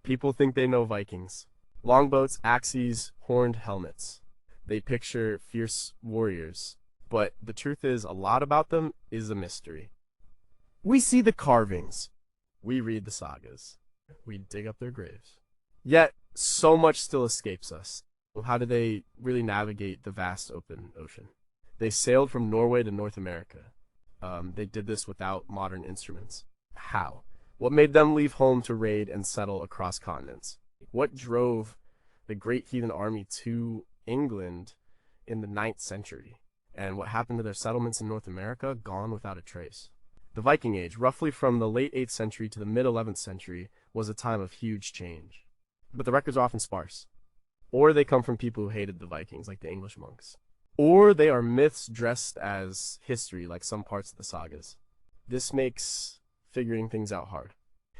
People think they know Vikings. Longboats, axes, horned helmets. They picture fierce warriors. But the truth is, a lot about them is a mystery. We see the carvings. We read the sagas. We dig up their graves. Yet, so much still escapes us. How did they really navigate the vast open ocean? They sailed from Norway to North America. They did this without modern instruments. How? What made them leave home to raid and settle across continents? What drove the great heathen army to England in the 9th century? And what happened to their settlements in North America? Gone without a trace. The Viking Age, roughly from the late 8th century to the mid 11th century, was a time of huge change. But the records are often sparse. Or they come from people who hated the Vikings, like the English monks. Or they are myths dressed as history, like some parts of the sagas. This makes figuring things out hard.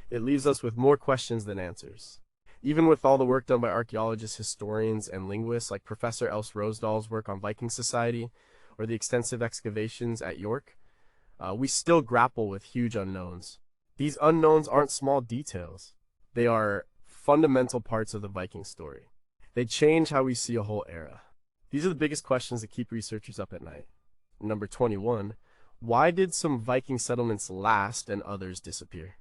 It leaves us with more questions than answers. Even with all the work done by archaeologists, historians, and linguists, like Professor Else Rosedal's work on Viking society, or the extensive excavations at York, we still grapple with huge unknowns. These unknowns aren't small details. They are fundamental parts of the Viking story. They change how we see a whole era. These are the biggest questions that keep researchers up at night. Number 21, why did some Viking settlements last and others disappear?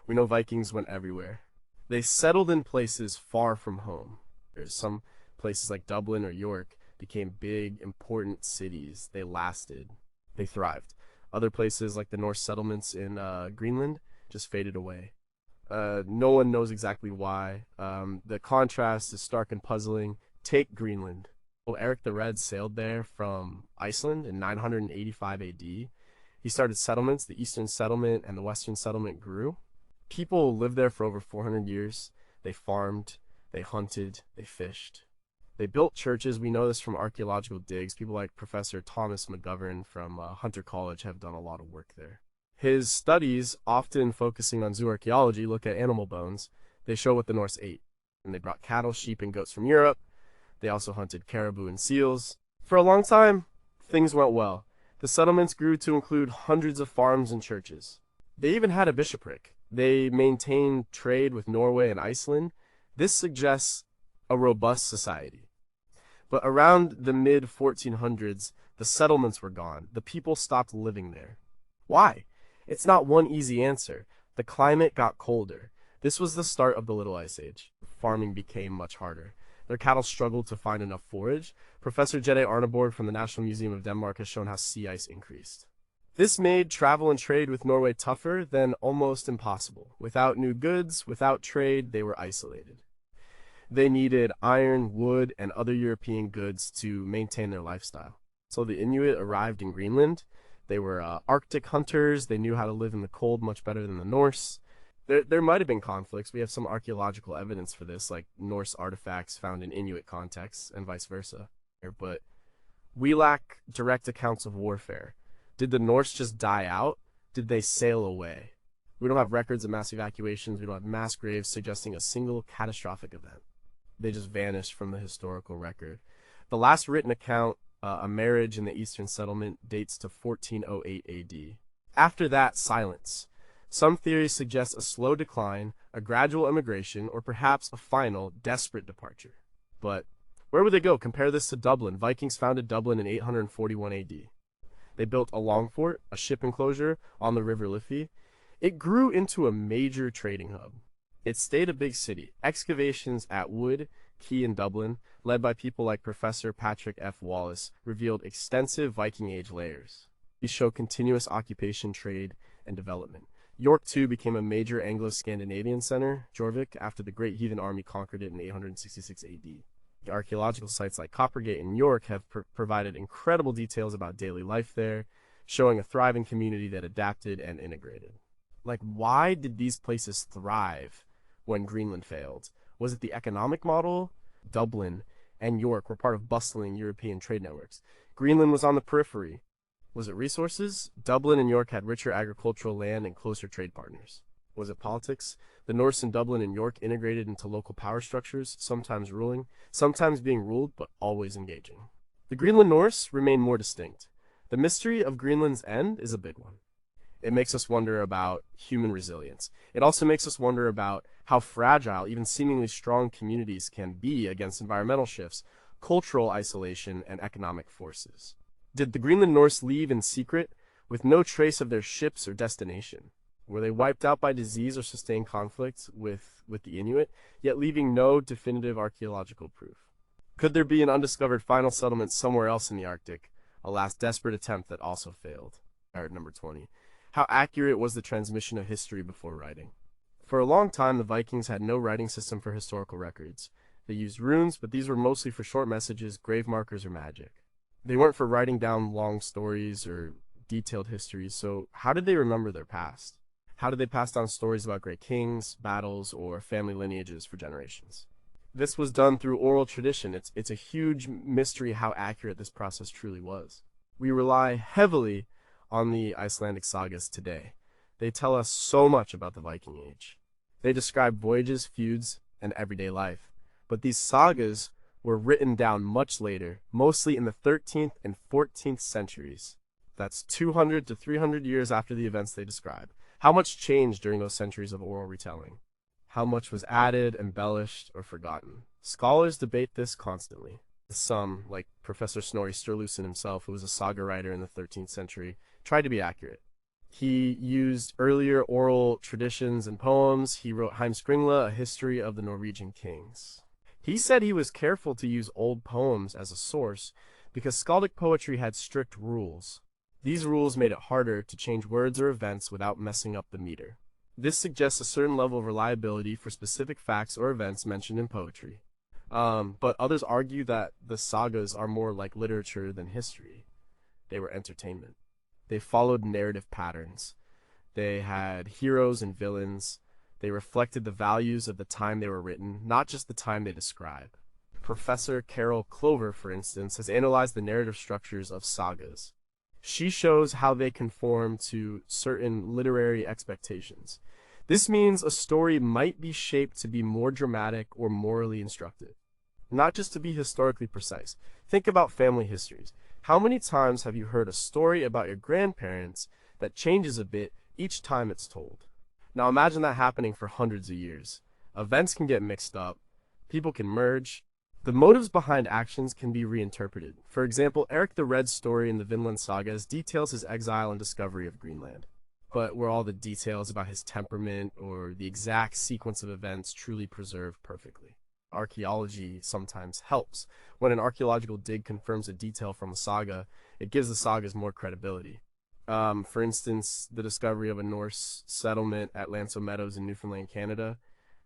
We know Vikings went everywhere. They settled in places far from home. There's some places like Dublin or York became big, important cities. They lasted. They thrived. Other places like the Norse settlements in Greenland just faded away. No one knows exactly why. The contrast is stark and puzzling. Take Greenland. Well, Eric the Red sailed there from Iceland in 985 AD. He started settlements. The Eastern settlement and the Western settlement grew. People lived there for over 400 years. They farmed, they hunted, they fished. They built churches. We know this from archaeological digs. People like Professor Thomas McGovern from Hunter College have done a lot of work there. His studies, often focusing on zooarchaeology, look at animal bones. They show what the Norse ate. And they brought cattle, sheep, and goats from Europe. They also hunted caribou and seals. For a long time, things went well. The settlements grew to include hundreds of farms and churches. They even had a bishopric. They maintained trade with Norway and Iceland. This suggests a robust society. But around the mid-1400s, the settlements were gone. The people stopped living there. Why? It's not one easy answer. The climate got colder. This was the start of the Little Ice Age. Farming became much harder. Their cattle struggled to find enough forage. Professor Jette Arneborg from the National Museum of Denmark has shown how sea ice increased. This made travel and trade with Norway tougher, then almost impossible. Without new goods, without trade, they were isolated. They needed iron, wood, and other European goods to maintain their lifestyle. So the Inuit arrived in Greenland. They were Arctic hunters. They knew how to live in the cold much better than the Norse. There might have been conflicts. We have some archaeological evidence for this, like Norse artifacts found in Inuit contexts and vice versa. But we lack direct accounts of warfare. Did the Norse just die out? Did they sail away? We don't have records of mass evacuations. We don't have mass graves suggesting a single catastrophic event. They just vanished from the historical record. The last written account, a marriage in the Eastern settlement, dates to 1408 AD. After that, silence. Some theories suggest a slow decline, a gradual immigration, or perhaps a final, desperate departure. But where would they go? Compare this to Dublin. Vikings founded Dublin in 841 AD. They built a long fort, a ship enclosure on the River Liffey. It grew into a major trading hub. It stayed a big city. Excavations at Wood Quay in Dublin, led by people like Professor Patrick F. Wallace, revealed extensive Viking Age layers. These show continuous occupation, trade, and development. York, too, became a major Anglo-Scandinavian center, Jorvik, after the Great Heathen Army conquered it in 866 AD. The archaeological sites like Coppergate and York have provided incredible details about daily life there, showing a thriving community that adapted and integrated. Like, why did these places thrive when Greenland failed? Was it the economic model? Dublin and York were part of bustling European trade networks. Greenland was on the periphery. Was it resources? Dublin and York had richer agricultural land and closer trade partners. Was it politics? The Norse in Dublin and York integrated into local power structures, sometimes ruling, sometimes being ruled, but always engaging. The Greenland Norse remain more distinct. The mystery of Greenland's end is a big one. It makes us wonder about human resilience. It also makes us wonder about how fragile even seemingly strong communities can be against environmental shifts, cultural isolation, and economic forces. Did the Greenland Norse leave in secret, with no trace of their ships or destination? Were they wiped out by disease or sustained conflict with the Inuit, yet leaving no definitive archaeological proof? Could there be an undiscovered final settlement somewhere else in the Arctic, a last desperate attempt that also failed? Number 20. How accurate was the transmission of history before writing? For a long time, the Vikings had no writing system for historical records. They used runes, but these were mostly for short messages, grave markers, or magic. They weren't for writing down long stories or detailed histories, so how did they remember their past? How did they pass down stories about great kings, battles, or family lineages for generations? This was done through oral tradition. It's a huge mystery how accurate this process truly was. We rely heavily on the Icelandic sagas today. They tell us so much about the Viking Age. They describe voyages, feuds, and everyday life. But these sagas were written down much later, mostly in the 13th and 14th centuries. That's 200 to 300 years after the events they describe. How much changed during those centuries of oral retelling? How much was added, embellished, or forgotten? Scholars debate this constantly. Some, like Professor Snorri Sturluson himself, who was a saga writer in the 13th century, tried to be accurate. He used earlier oral traditions and poems. He wrote Heimskringla, a history of the Norwegian kings. He said he was careful to use old poems as a source because skaldic poetry had strict rules. These rules made it harder to change words or events without messing up the meter. This suggests a certain level of reliability for specific facts or events mentioned in poetry. But others argue that the sagas are more like literature than history. They were entertainment. They followed narrative patterns. They had heroes and villains. They reflected the values of the time they were written, not just the time they describe. Professor Carol Clover, for instance, has analyzed the narrative structures of sagas. She shows how they conform to certain literary expectations. This means a story might be shaped to be more dramatic or morally instructive, not just to be historically precise. Think about family histories. How many times have you heard a story about your grandparents that changes a bit each time it's told? Now imagine that happening for hundreds of years. Events can get mixed up. People can merge. The motives behind actions can be reinterpreted. For example, Eric the Red's story in the Vinland Sagas details his exile and discovery of Greenland. But were all the details about his temperament or the exact sequence of events truly preserved perfectly? Archaeology sometimes helps. When an archaeological dig confirms a detail from a saga, it gives the sagas more credibility. For instance, the discovery of a Norse settlement at Lanso Meadows in Newfoundland, Canada,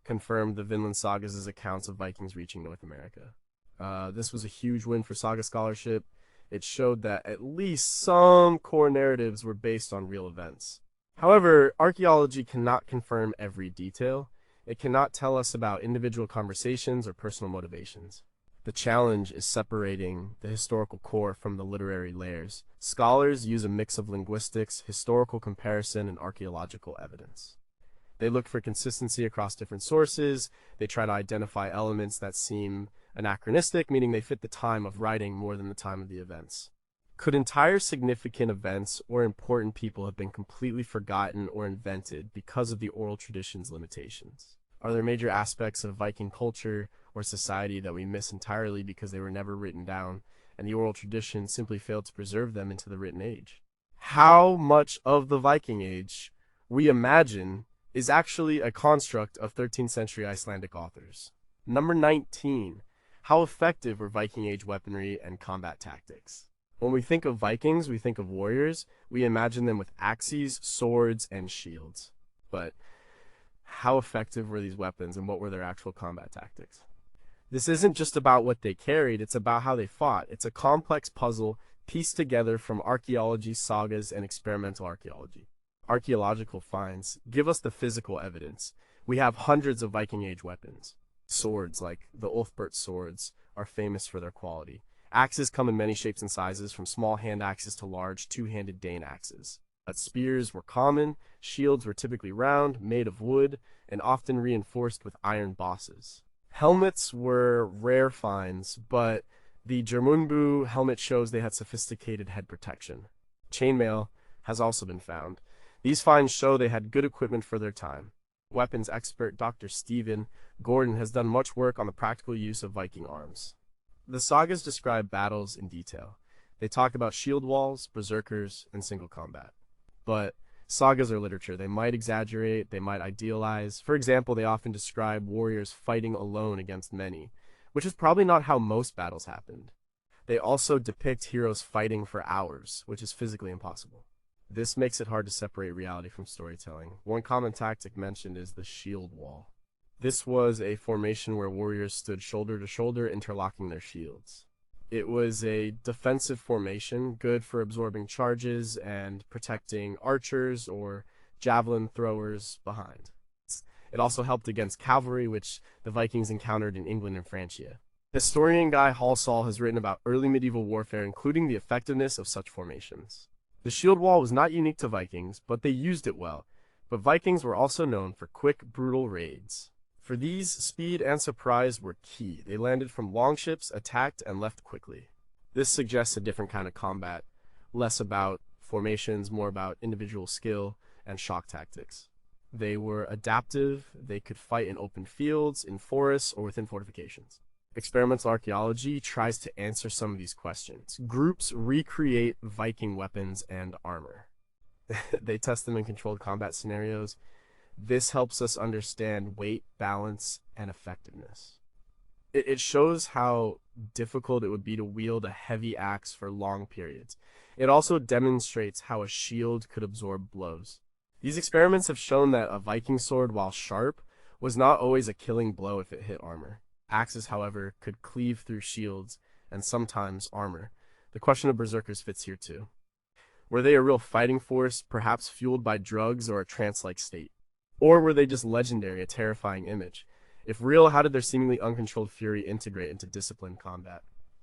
confirmed the Vinland Sagas' accounts of Vikings reaching North America. This was a huge win for saga scholarship. It showed that at least some core narratives were based on real events. However, archaeology cannot confirm every detail. It cannot tell us about individual conversations or personal motivations. The challenge is separating the historical core from the literary layers. Scholars use a mix of linguistics, historical comparison, and archaeological evidence. They look for consistency across different sources. They try to identify elements that seem anachronistic, meaning they fit the time of writing more than the time of the events. Could entire significant events or important people have been completely forgotten or invented because of the oral tradition's limitations? Are there major aspects of Viking culture or society that we miss entirely because they were never written down, and the oral tradition simply failed to preserve them into the written age? How much of the Viking Age we imagine is actually a construct of 13th century Icelandic authors? Number 19. How effective were Viking Age weaponry and combat tactics? When we think of Vikings, we think of warriors. We imagine them with axes, swords, and shields. But how effective were these weapons and what were their actual combat tactics? This isn't just about what they carried, it's about how they fought. It's a complex puzzle pieced together from archaeology, sagas, and experimental archaeology. Archaeological finds give us the physical evidence. We have hundreds of Viking Age weapons. Swords, like the Ulfbert swords, are famous for their quality. Axes come in many shapes and sizes, from small hand axes to large two-handed Dane axes. But spears were common, shields were typically round, made of wood, and often reinforced with iron bosses. Helmets were rare finds, but the Jörmungandr helmet shows they had sophisticated head protection. Chainmail has also been found. These finds show they had good equipment for their time. Weapons expert Dr. Stephen Gordon has done much work on the practical use of Viking arms. The sagas describe battles in detail. They talk about shield walls, berserkers, and single combat. But sagas are literature. They might exaggerate, they might idealize. For example, they often describe warriors fighting alone against many, which is probably not how most battles happened. They also depict heroes fighting for hours, which is physically impossible. This makes it hard to separate reality from storytelling. One common tactic mentioned is the shield wall. This was a formation where warriors stood shoulder to shoulder, interlocking their shields. It was a defensive formation, good for absorbing charges and protecting archers or javelin throwers behind. It also helped against cavalry, which the Vikings encountered in England and Francia. Historian Guy Halsall has written about early medieval warfare, including the effectiveness of such formations. The shield wall was not unique to Vikings, but they used it well. But Vikings were also known for quick, brutal raids. For these, speed and surprise were key. They landed from long ships, attacked, and left quickly. This suggests a different kind of combat, less about formations, more about individual skill and shock tactics. They were adaptive, they could fight in open fields, in forests, or within fortifications. Experimental archaeology tries to answer some of these questions. Groups recreate Viking weapons and armor. They test them in controlled combat scenarios. This helps us understand weight, balance, and effectiveness. It shows how difficult it would be to wield a heavy axe for long periods. It also demonstrates how a shield could absorb blows. These experiments have shown that a Viking sword, while sharp, was not always a killing blow if it hit armor. Axes, however, could cleave through shields and sometimes armor. The question of berserkers fits here too. Were they a real fighting force, perhaps fueled by drugs or a trance-like state? Or were they just legendary, a terrifying image? If real, how did their seemingly uncontrolled fury integrate into disciplined combat?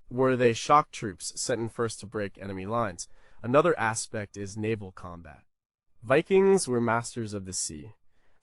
Were they shock troops sent in first to break enemy lines? Another aspect is naval combat. Vikings were masters of the sea.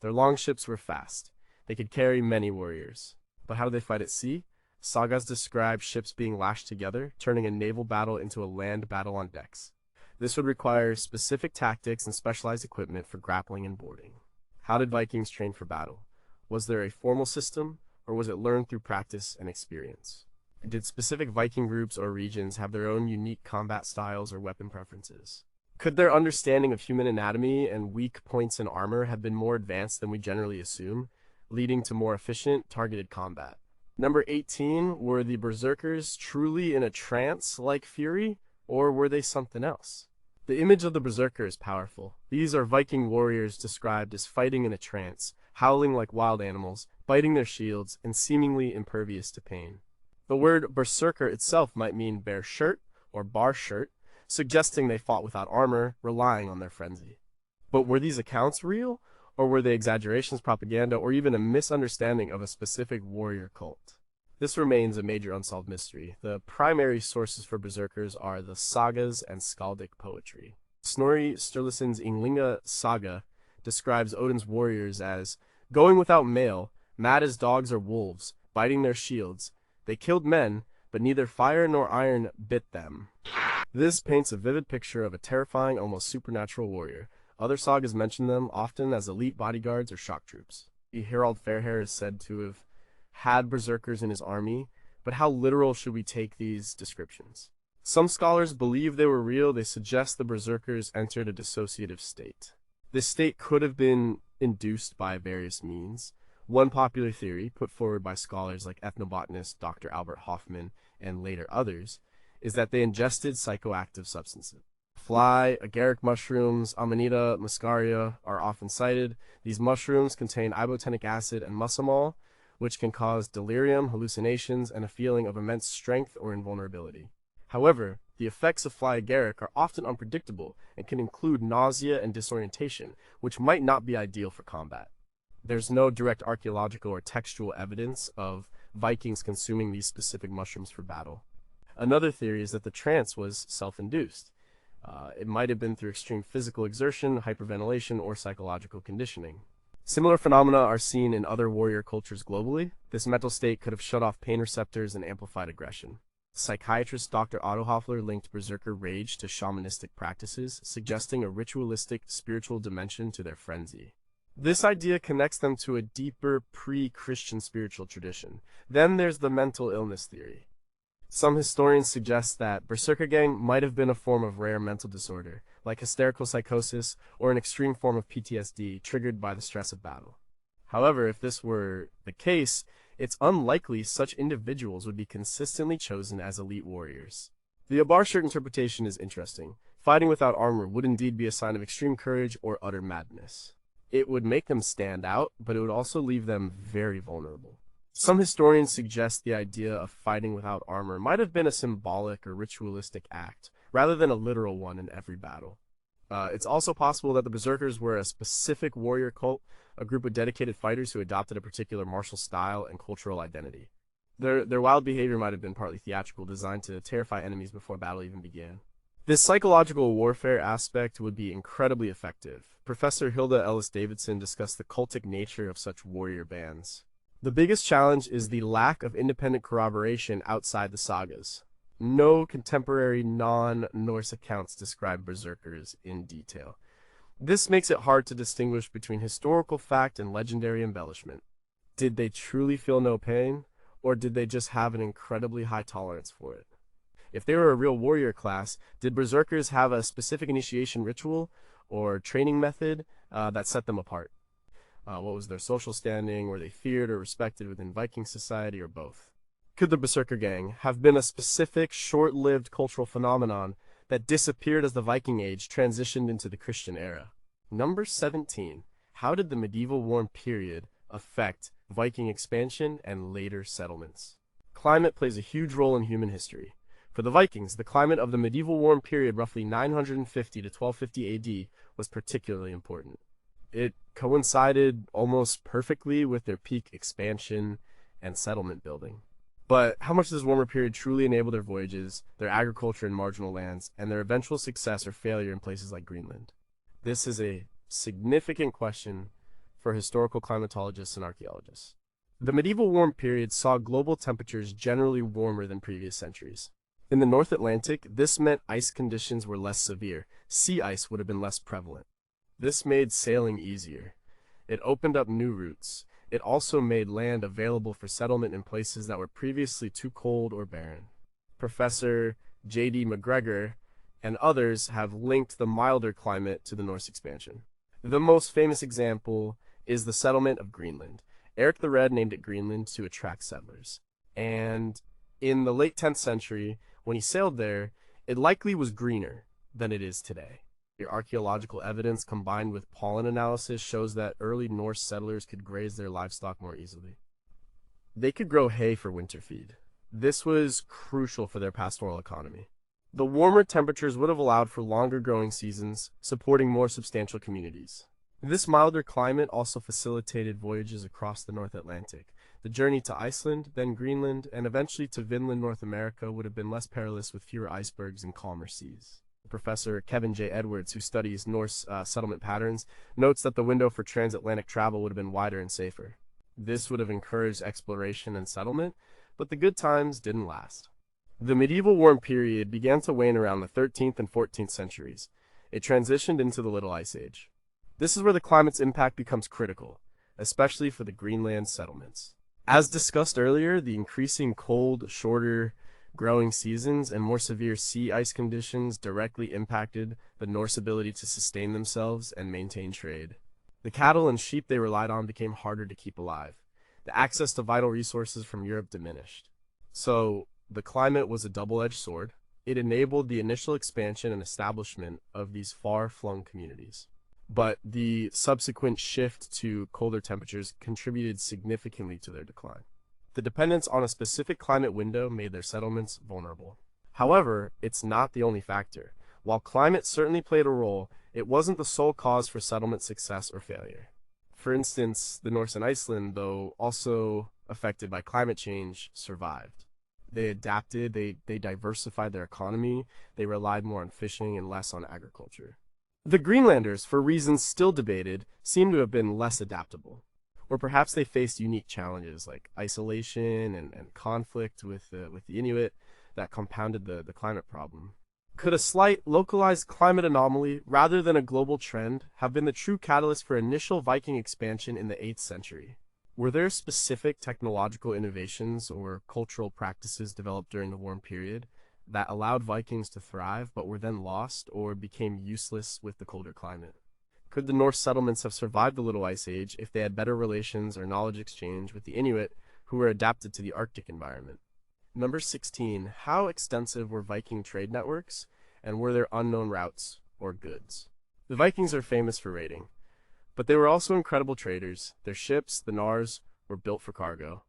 Their longships were fast. They could carry many warriors. But how did they fight at sea? Sagas describe ships being lashed together, turning a naval battle into a land battle on decks. This would require specific tactics and specialized equipment for grappling and boarding. How did Vikings train for battle? Was there a formal system, or was it learned through practice and experience? Did specific Viking groups or regions have their own unique combat styles or weapon preferences? Could their understanding of human anatomy and weak points in armor have been more advanced than we generally assume, leading to more efficient, targeted combat? Number 18, were the berserkers truly in a trance-like fury, or were they something else? The image of the berserker is powerful. These are Viking warriors described as fighting in a trance, howling like wild animals, biting their shields, and seemingly impervious to pain. The word berserker itself might mean bare shirt or bar shirt, suggesting they fought without armor, relying on their frenzy. But were these accounts real, or were they exaggerations, propaganda, or even a misunderstanding of a specific warrior cult? This remains a major unsolved mystery. The primary sources for berserkers are the sagas and skaldic poetry. Snorri Sturluson's Ynglinga saga describes Odin's warriors as going without mail, mad as dogs or wolves, biting their shields. They killed men, but neither fire nor iron bit them. This paints a vivid picture of a terrifying, almost supernatural warrior. Other sagas mention them often as elite bodyguards or shock troops. Harald Fairhair is said to have had berserkers in his army, but how literal should we take these descriptions? Some scholars believe they were real. They suggest the berserkers entered a dissociative state. This state could have been induced by various means. One popular theory, put forward by scholars like ethnobotanist Dr. Albert Hoffman and later others, is that they ingested psychoactive substances. Fly, agaric mushrooms, Amanita muscaria are often cited. These mushrooms contain ibotenic acid and muscimol, which can cause delirium, hallucinations, and a feeling of immense strength or invulnerability. However, the effects of fly agaric are often unpredictable and can include nausea and disorientation, which might not be ideal for combat. There's no direct archaeological or textual evidence of Vikings consuming these specific mushrooms for battle. Another theory is that the trance was self-induced. It might have been through extreme physical exertion, hyperventilation, or psychological conditioning. Similar phenomena are seen in other warrior cultures globally. This mental state could have shut off pain receptors and amplified aggression. Psychiatrist Dr. Otto Hoffler linked berserker rage to shamanistic practices, suggesting a ritualistic spiritual dimension to their frenzy. This idea connects them to a deeper pre-Christian spiritual tradition. Then there's the mental illness theory. Some historians suggest that berserker gang might have been a form of rare mental disorder, like hysterical psychosis or an extreme form of PTSD triggered by the stress of battle. However, if this were the case, it's unlikely such individuals would be consistently chosen as elite warriors. The Abar shirt interpretation is interesting. Fighting without armor would indeed be a sign of extreme courage or utter madness. It would make them stand out, but it would also leave them very vulnerable. Some historians suggest the idea of fighting without armor might have been a symbolic or ritualistic act, rather than a literal one in every battle. It's also possible that the Berserkers were a specific warrior cult, a group of dedicated fighters who adopted a particular martial style and cultural identity. Their wild behavior might have been partly theatrical, designed to terrify enemies before battle even began. This psychological warfare aspect would be incredibly effective. Professor Hilda Ellis Davidson discussed the cultic nature of such warrior bands. The biggest challenge is the lack of independent corroboration outside the sagas. No contemporary non-Norse accounts describe berserkers in detail. This makes it hard to distinguish between historical fact and legendary embellishment. Did they truly feel no pain, or did they just have an incredibly high tolerance for it? If they were a real warrior class, did berserkers have a specific initiation ritual or training method that set them apart? What was their social standing? Were they feared or respected within Viking society, or both? Could the Berserker Gang have been a specific, short-lived cultural phenomenon that disappeared as the Viking Age transitioned into the Christian era? Number 17. How did the medieval warm period affect Viking expansion and later settlements? Climate plays a huge role in human history. For the Vikings, the climate of the medieval warm period, roughly 950 to 1250 AD, was particularly important. It coincided almost perfectly with their peak expansion and settlement building. But how much does this warmer period truly enable their voyages, their agriculture in marginal lands, and their eventual success or failure in places like Greenland? This is a significant question for historical climatologists and archaeologists. The medieval warm period saw global temperatures generally warmer than previous centuries. In the North Atlantic, this meant ice conditions were less severe. Sea ice would have been less prevalent. This made sailing easier. It opened up new routes. It also made land available for settlement in places that were previously too cold or barren. Professor J.D. McGregor and others have linked the milder climate to the Norse expansion. The most famous example is the settlement of Greenland. Eric the Red named it Greenland to attract settlers. And in the late 10th century, when he sailed there, it likely was greener than it is today. Your archaeological evidence combined with pollen analysis shows that early Norse settlers could graze their livestock more easily. They could grow hay for winter feed. This was crucial for their pastoral economy. The warmer temperatures would have allowed for longer growing seasons, supporting more substantial communities. This milder climate also facilitated voyages across the North Atlantic. The journey to Iceland, then Greenland, and eventually to Vinland, North America would have been less perilous with fewer icebergs and calmer seas. Professor Kevin J. Edwards, who studies Norse settlement patterns, notes that the window for transatlantic travel would have been wider and safer. This would have encouraged exploration and settlement, but the good times didn't last. The medieval warm period began to wane around the 13th and 14th centuries. It transitioned into the Little Ice Age. This is where the climate's impact becomes critical, especially for the Greenland settlements. As discussed earlier, the increasing cold, shorter growing seasons and more severe sea ice conditions directly impacted the Norse ability to sustain themselves and maintain trade. The cattle and sheep they relied on became harder to keep alive. The access to vital resources from Europe diminished. So, the climate was a double-edged sword. It enabled the initial expansion and establishment of these far-flung communities. But the subsequent shift to colder temperatures contributed significantly to their decline. The dependence on a specific climate window made their settlements vulnerable. However, it's not the only factor. While climate certainly played a role, it wasn't the sole cause for settlement success or failure. For instance, the Norse in Iceland, though also affected by climate change, survived. They adapted, they diversified their economy, they relied more on fishing and less on agriculture. The Greenlanders, for reasons still debated, seem to have been less adaptable. Or perhaps they faced unique challenges like isolation and conflict with the Inuit. that compounded the climate problem. Could a slight, localized climate anomaly, rather than a global trend, have been the true catalyst for initial Viking expansion in the 8th century? Were there specific technological innovations or cultural practices developed during the warm period that allowed Vikings to thrive but were then lost or became useless with the colder climate? Could the Norse settlements have survived the Little Ice Age if they had better relations or knowledge exchange with the Inuit who were adapted to the Arctic environment? Number 16. How extensive were Viking trade networks, and were there unknown routes or goods? The Vikings are famous for raiding, but they were also incredible traders. Their ships, the Nars, were built for cargo.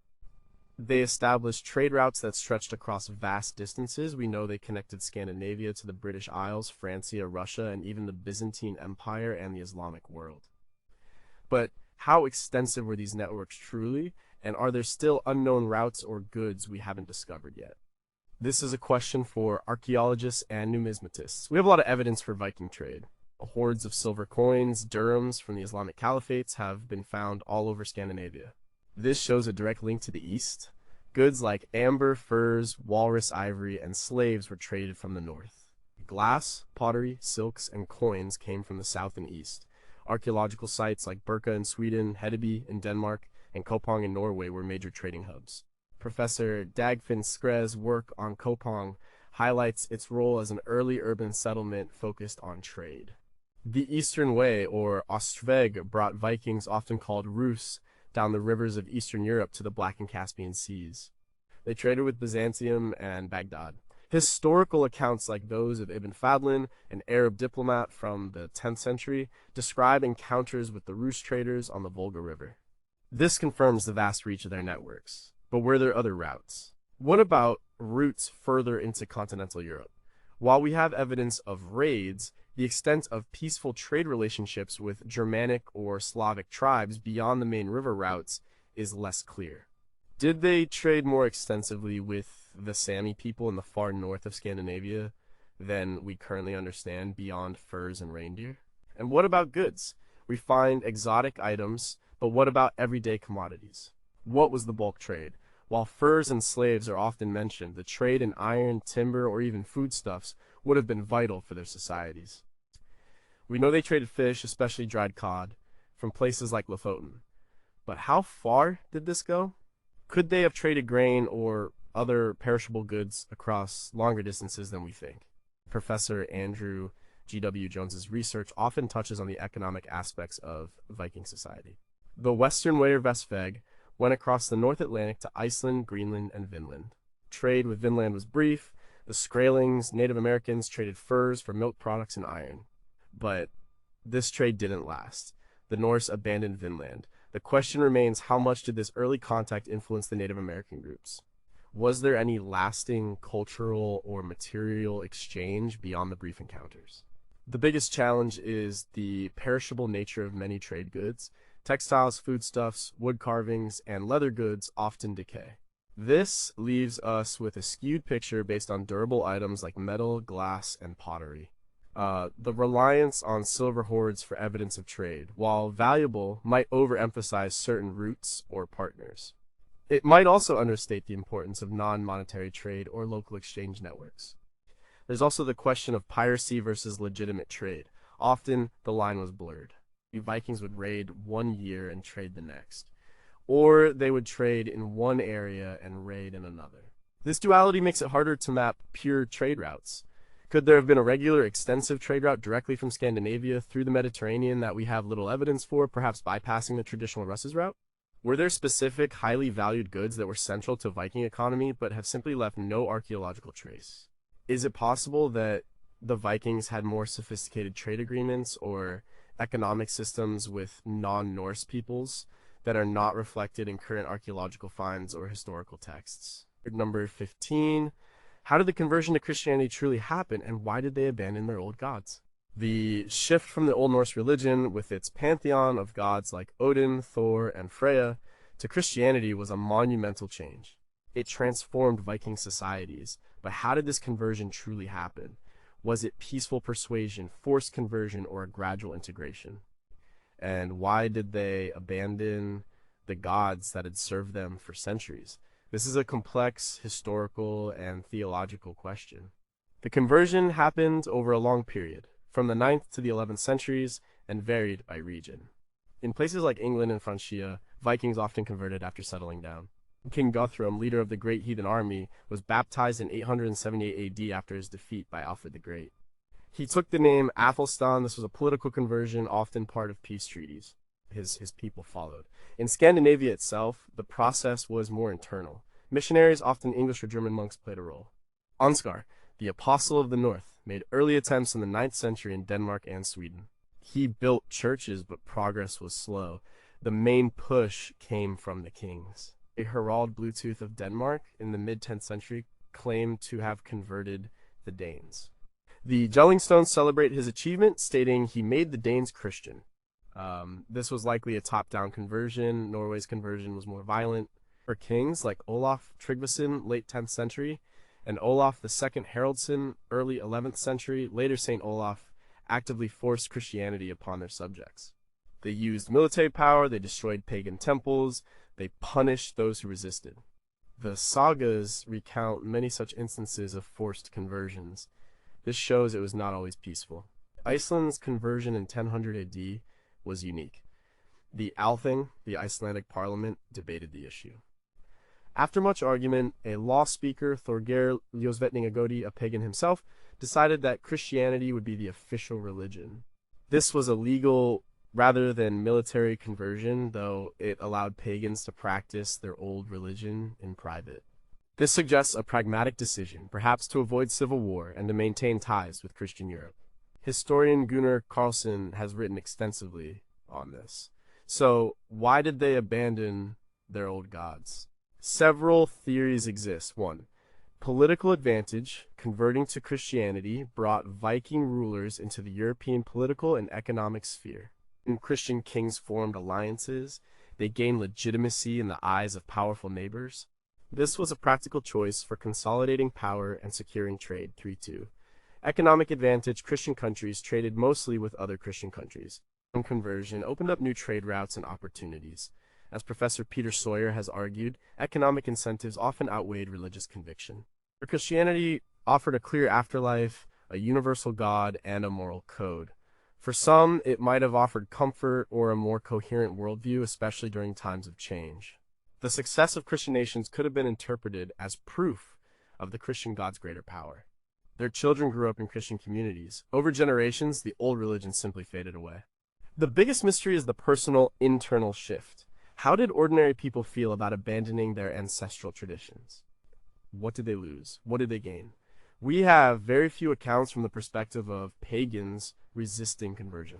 They established trade routes that stretched across vast distances. We know they connected Scandinavia to the British Isles, Francia, Russia, and even the Byzantine Empire and the Islamic world. But how extensive were these networks truly, and are there still unknown routes or goods we haven't discovered yet? This is a question for archaeologists and numismatists. We have a lot of evidence for Viking trade. Hoards of silver coins, dirhams from the Islamic caliphates have been found all over Scandinavia. This shows a direct link to the east. Goods like amber, furs, walrus ivory, and slaves were traded from the north. Glass, pottery, silks, and coins came from the south and east. Archaeological sites like Birka in Sweden, Hedeby in Denmark, and Kopang in Norway were major trading hubs. Professor Dagfinn Skre's work on Kopang highlights its role as an early urban settlement focused on trade. The Eastern Way, or Ostveg, brought Vikings, often called Rus, down the rivers of Eastern Europe to the Black and Caspian Seas. They traded with Byzantium and Baghdad. Historical accounts like those of Ibn Fadlan, an Arab diplomat from the 10th century, describe encounters with the Rus traders on the Volga River. This confirms the vast reach of their networks. But were there other routes? What about routes further into continental Europe? While we have evidence of raids, the extent of peaceful trade relationships with Germanic or Slavic tribes beyond the main river routes is less clear. Did they trade more extensively with the Sami people in the far north of Scandinavia than we currently understand beyond furs and reindeer? And what about goods? We find exotic items, but what about everyday commodities? What was the bulk trade? While furs and slaves are often mentioned, the trade in iron, timber, or even foodstuffs would have been vital for their societies. We know they traded fish, especially dried cod, from places like Lofoten. But how far did this go? Could they have traded grain or other perishable goods across longer distances than we think? Professor Andrew G.W. Jones's research often touches on the economic aspects of Viking society. The Western Way, or Vestveg, went across the North Atlantic to Iceland, Greenland, and Vinland. Trade with Vinland was brief. The Skrælings, Native Americans, traded furs for milk products and iron. But this trade didn't last. The Norse abandoned Vinland. The question remains, how much did this early contact influence the Native American groups? Was there any lasting cultural or material exchange beyond the brief encounters? The biggest challenge is the perishable nature of many trade goods. Textiles, foodstuffs, wood carvings, and leather goods often decay. This leaves us with a skewed picture based on durable items like metal, glass, and pottery. The reliance on silver hoards for evidence of trade, while valuable, might overemphasize certain routes or partners. It might also understate the importance of non-monetary trade or local exchange networks. There's also the question of piracy versus legitimate trade. Often, the line was blurred. The Vikings would raid one year and trade the next, or they would trade in one area and raid in another. This duality makes it harder to map pure trade routes. Could there have been a regular, extensive trade route directly from Scandinavia through the Mediterranean that we have little evidence for, perhaps bypassing the traditional Russ's route? Were there specific, highly valued goods that were central to Viking economy but have simply left no archaeological trace? Is it possible that the Vikings had more sophisticated trade agreements or economic systems with non-Norse peoples that are not reflected in current archaeological finds or historical texts? Number 15. How did the conversion to Christianity truly happen, and why did they abandon their old gods? The shift from the Old Norse religion, with its pantheon of gods like Odin, Thor, and Freya, to Christianity was a monumental change. It transformed Viking societies, but how did this conversion truly happen? Was it peaceful persuasion, forced conversion, or a gradual integration? And why did they abandon the gods that had served them for centuries? This is a complex historical and theological question. The conversion happened over a long period, from the 9th to the 11th centuries, and varied by region. In places like England and Francia, Vikings often converted after settling down. King Guthrum, leader of the Great Heathen Army, was baptized in 878 AD after his defeat by Alfred the Great. He took the name Athelstan. This was a political conversion, often part of peace treaties. His people followed. In Scandinavia itself, the process was more internal. Missionaries, often English or German monks, played a role. Ansgar, the Apostle of the North, made early attempts in the 9th century in Denmark and Sweden. He built churches, but progress was slow. The main push came from the kings. Harald Bluetooth of Denmark in the mid-10th century claimed to have converted the Danes. The Jellingstones celebrate his achievement, stating he made the Danes Christian. This was likely a top-down conversion. Norway's conversion was more violent. For kings like Olaf Tryggvason, late 10th century, and Olaf II Haraldsson, early 11th century, later St. Olaf, actively forced Christianity upon their subjects. They used military power, they destroyed pagan temples, they punished those who resisted. The sagas recount many such instances of forced conversions. This shows it was not always peaceful. Iceland's conversion in 1000 AD was unique. The Althing, the Icelandic parliament, debated the issue. After much argument, a law speaker, Thorgeir Ljósvetningagodi, a pagan himself, decided that Christianity would be the official religion. This was a legal rather than military conversion, though it allowed pagans to practice their old religion in private. This suggests a pragmatic decision, perhaps to avoid civil war and to maintain ties with Christian Europe. Historian Gunnar Karlsson has written extensively on this. So, why did they abandon their old gods? Several theories exist. 1. Political advantage. Converting to Christianity brought Viking rulers into the European political and economic sphere. When Christian kings formed alliances, they gained legitimacy in the eyes of powerful neighbors. This was a practical choice for consolidating power and securing trade. 3.2. Economic advantage. Christian countries traded mostly with other Christian countries. Conversion opened up new trade routes and opportunities. As Professor Peter Sawyer has argued, economic incentives often outweighed religious conviction. Christianity offered a clear afterlife, a universal God, and a moral code. For some, it might have offered comfort or a more coherent worldview, especially during times of change. The success of Christian nations could have been interpreted as proof of the Christian God's greater power. Their children grew up in Christian communities. Over generations, the old religion simply faded away. The biggest mystery is the personal, internal shift. How did ordinary people feel about abandoning their ancestral traditions? What did they lose? What did they gain? We have very few accounts from the perspective of pagans resisting conversion.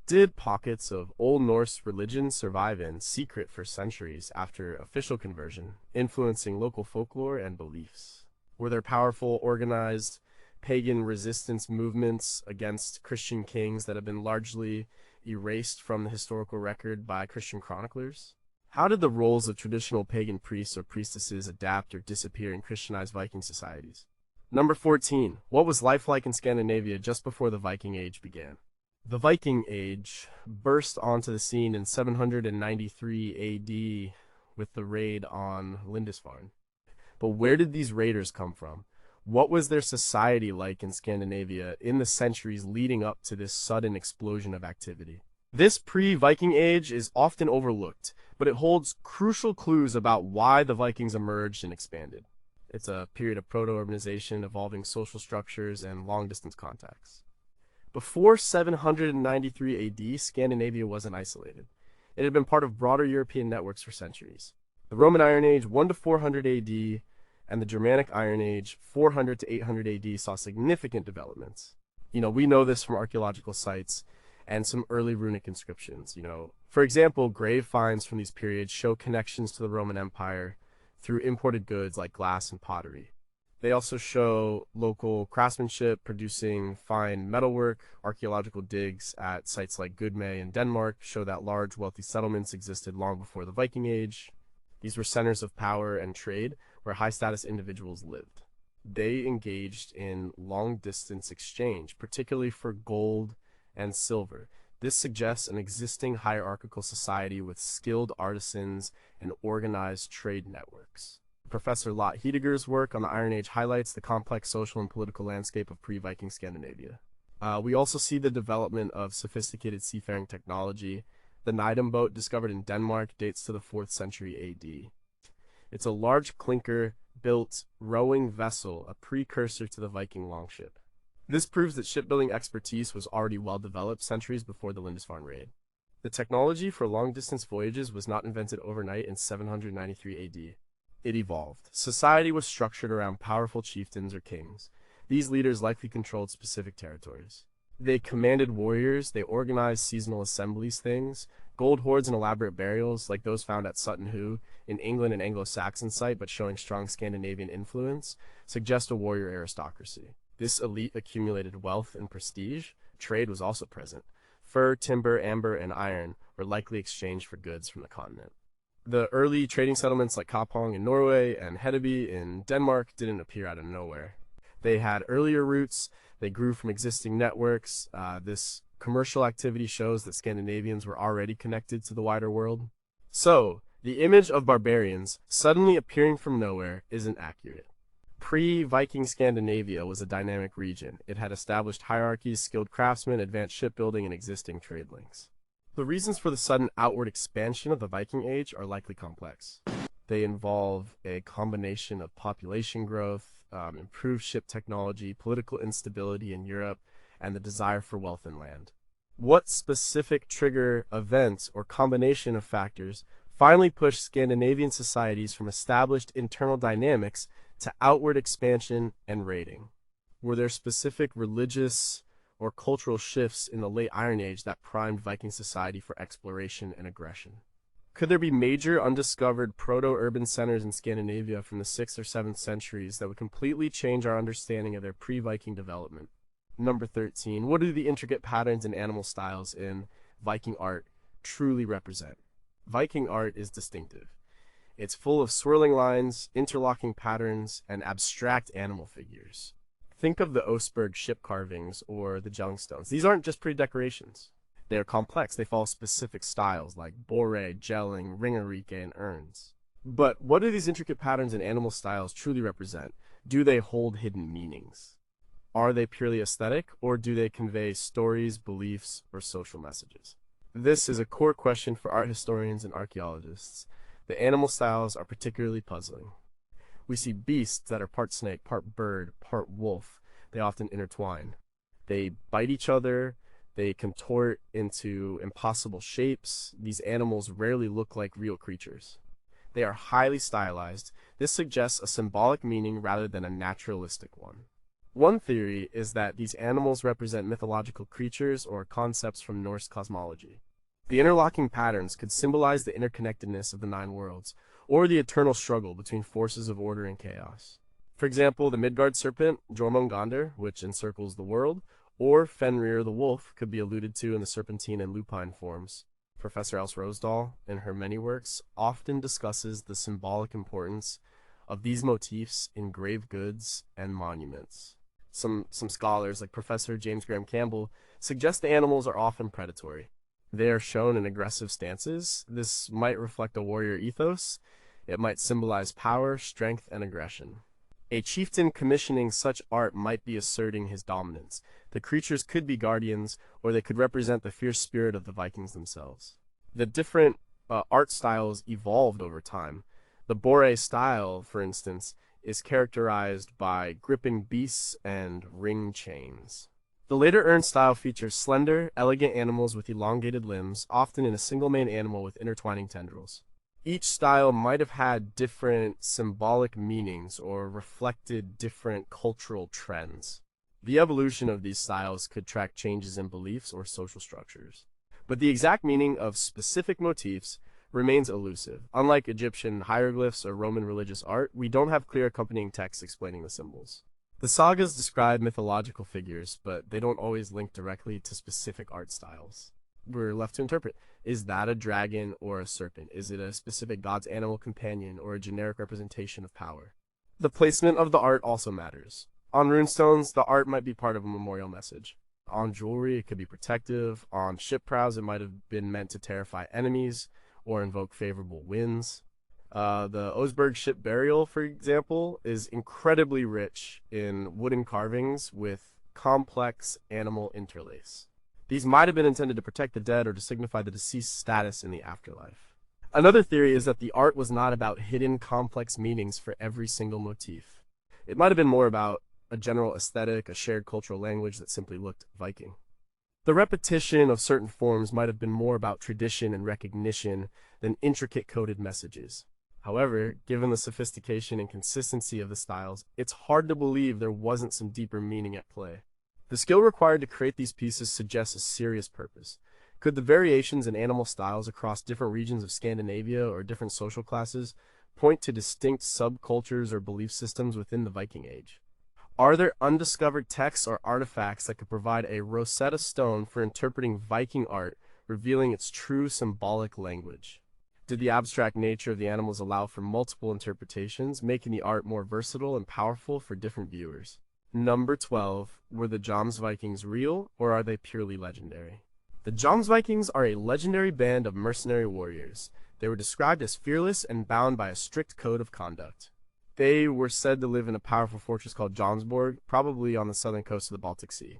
Did pockets of Old Norse religion survive in secret for centuries after official conversion, influencing local folklore and beliefs? Were there powerful, organized, pagan resistance movements against Christian kings that have been largely erased from the historical record by Christian chroniclers? How did the roles of traditional pagan priests or priestesses adapt or disappear in Christianized Viking societies? Number 14. What was life like in Scandinavia just before the Viking Age began? The Viking Age burst onto the scene in 793 AD with the raid on Lindisfarne. But where did these raiders come from? What was their society like in Scandinavia in the centuries leading up to this sudden explosion of activity? This pre-Viking Age is often overlooked, but it holds crucial clues about why the Vikings emerged and expanded. It's a period of proto-urbanization, evolving social structures, and long-distance contacts. Before 793 AD, Scandinavia wasn't isolated. It had been part of broader European networks for centuries. The Roman Iron Age, 1 to 400 AD, and the Germanic Iron Age, 400 to 800 AD, saw significant developments. We know this from archaeological sites and some early runic inscriptions. For example, grave finds from these periods show connections to the Roman Empire through imported goods like glass and pottery. They also show local craftsmanship producing fine metalwork. Archaeological digs at sites like Gudme in Denmark show that large, wealthy settlements existed long before the Viking Age. These were centers of power and trade where high-status individuals lived. They engaged in long-distance exchange, particularly for gold and silver. This suggests an existing hierarchical society with skilled artisans and organized trade networks. Professor Lot Heidegger's work on the Iron Age highlights the complex social and political landscape of pre-Viking Scandinavia. We also see the development of sophisticated seafaring technology. The Nidum boat, discovered in Denmark, dates to the 4th century AD. It's a large clinker-built rowing vessel, a precursor to the Viking longship. This proves that shipbuilding expertise was already well developed centuries before the Lindisfarne raid. The technology for long-distance voyages was not invented overnight in 793 AD. It evolved. Society was structured around powerful chieftains or kings. These leaders likely controlled specific territories. They commanded warriors, they organized seasonal assemblies things, gold hoards and elaborate burials like those found at Sutton Hoo in England, an Anglo-Saxon site but showing strong Scandinavian influence, suggest a warrior aristocracy. This elite accumulated wealth and prestige. Trade was also present. Fur, timber, amber, and iron were likely exchanged for goods from the continent. The early trading settlements like Kapong in Norway and Hedeby in Denmark didn't appear out of nowhere. They had earlier roots, they grew from existing networks. This commercial activity shows that Scandinavians were already connected to the wider world. So, the image of barbarians suddenly appearing from nowhere isn't accurate. Pre-Viking Scandinavia was a dynamic region. It had established hierarchies, skilled craftsmen, advanced shipbuilding, and existing trade links. The reasons for the sudden outward expansion of the Viking Age are likely complex. They involve a combination of population growth, improved ship technology, political instability in Europe, and the desire for wealth and land. What specific trigger events or combination of factors finally pushed Scandinavian societies from established internal dynamics to outward expansion and raiding? Were there specific religious or cultural shifts in the late Iron Age that primed Viking society for exploration and aggression? Could there be major undiscovered proto-urban centers in Scandinavia from the 6th or 7th centuries that would completely change our understanding of their pre-Viking development? Number 13. What do the intricate patterns and animal styles in Viking art truly represent? Viking art is distinctive. It's full of swirling lines, interlocking patterns, and abstract animal figures. Think of the Oseberg ship carvings or the Jellingstones. These aren't just pretty decorations. They are complex. They follow specific styles like bore, gelling, ringerike, and urns. But what do these intricate patterns and animal styles truly represent? Do they hold hidden meanings? Are they purely aesthetic, or do they convey stories, beliefs, or social messages? This is a core question for art historians and archaeologists. The animal styles are particularly puzzling. We see beasts that are part snake, part bird, part wolf. They often intertwine. They bite each other. They contort into impossible shapes. These animals rarely look like real creatures. They are highly stylized. This suggests a symbolic meaning rather than a naturalistic one. One theory is that these animals represent mythological creatures or concepts from Norse cosmology. The interlocking patterns could symbolize the interconnectedness of the 9 worlds, or the eternal struggle between forces of order and chaos. For example, the Midgard serpent, Jormungandr, which encircles the world, or Fenrir the wolf could be alluded to in the serpentine and lupine forms. Professor Else Rosedal, in her many works, often discusses the symbolic importance of these motifs in grave goods and monuments. Some scholars, like Professor James Graham Campbell, suggest the animals are often predatory. They are shown in aggressive stances. This might reflect a warrior ethos. It might symbolize power, strength, and aggression. A chieftain commissioning such art might be asserting his dominance. The creatures could be guardians, or they could represent the fierce spirit of the Vikings themselves. The different art styles evolved over time. The bore style, for instance, is characterized by gripping beasts and ring chains. The later urn style features slender, elegant animals with elongated limbs, often in a single main animal with intertwining tendrils. Each style might have had different symbolic meanings or reflected different cultural trends. The evolution of these styles could track changes in beliefs or social structures. But the exact meaning of specific motifs remains elusive. Unlike Egyptian hieroglyphs or Roman religious art, we don't have clear accompanying texts explaining the symbols. The sagas describe mythological figures, but they don't always link directly to specific art styles. We're left to interpret. Is that a dragon or a serpent? Is it a specific god's animal companion or a generic representation of power? The placement of the art also matters. On runestones, the art might be part of a memorial message. On jewelry, it could be protective. On ship prows, it might have been meant to terrify enemies or invoke favorable winds. The Oseberg ship burial, for example, is incredibly rich in wooden carvings with complex animal interlace. These might have been intended to protect the dead or to signify the deceased status in the afterlife. Another theory is that the art was not about hidden complex meanings for every single motif. It might have been more about a general aesthetic, a shared cultural language that simply looked Viking. The repetition of certain forms might have been more about tradition and recognition than intricate coded messages. However, given the sophistication and consistency of the styles, it's hard to believe there wasn't some deeper meaning at play. The skill required to create these pieces suggests a serious purpose. Could the variations in animal styles across different regions of Scandinavia or different social classes point to distinct subcultures or belief systems within the Viking Age? Are there undiscovered texts or artifacts that could provide a Rosetta Stone for interpreting Viking art, revealing its true symbolic language? Did the abstract nature of the animals allow for multiple interpretations, making the art more versatile and powerful for different viewers? Number 12. Were the Jomsvikings real, or are they purely legendary? The Jomsvikings are a legendary band of mercenary warriors. They were described as fearless and bound by a strict code of conduct. They were said to live in a powerful fortress called Jomsborg, probably on the southern coast of the Baltic Sea.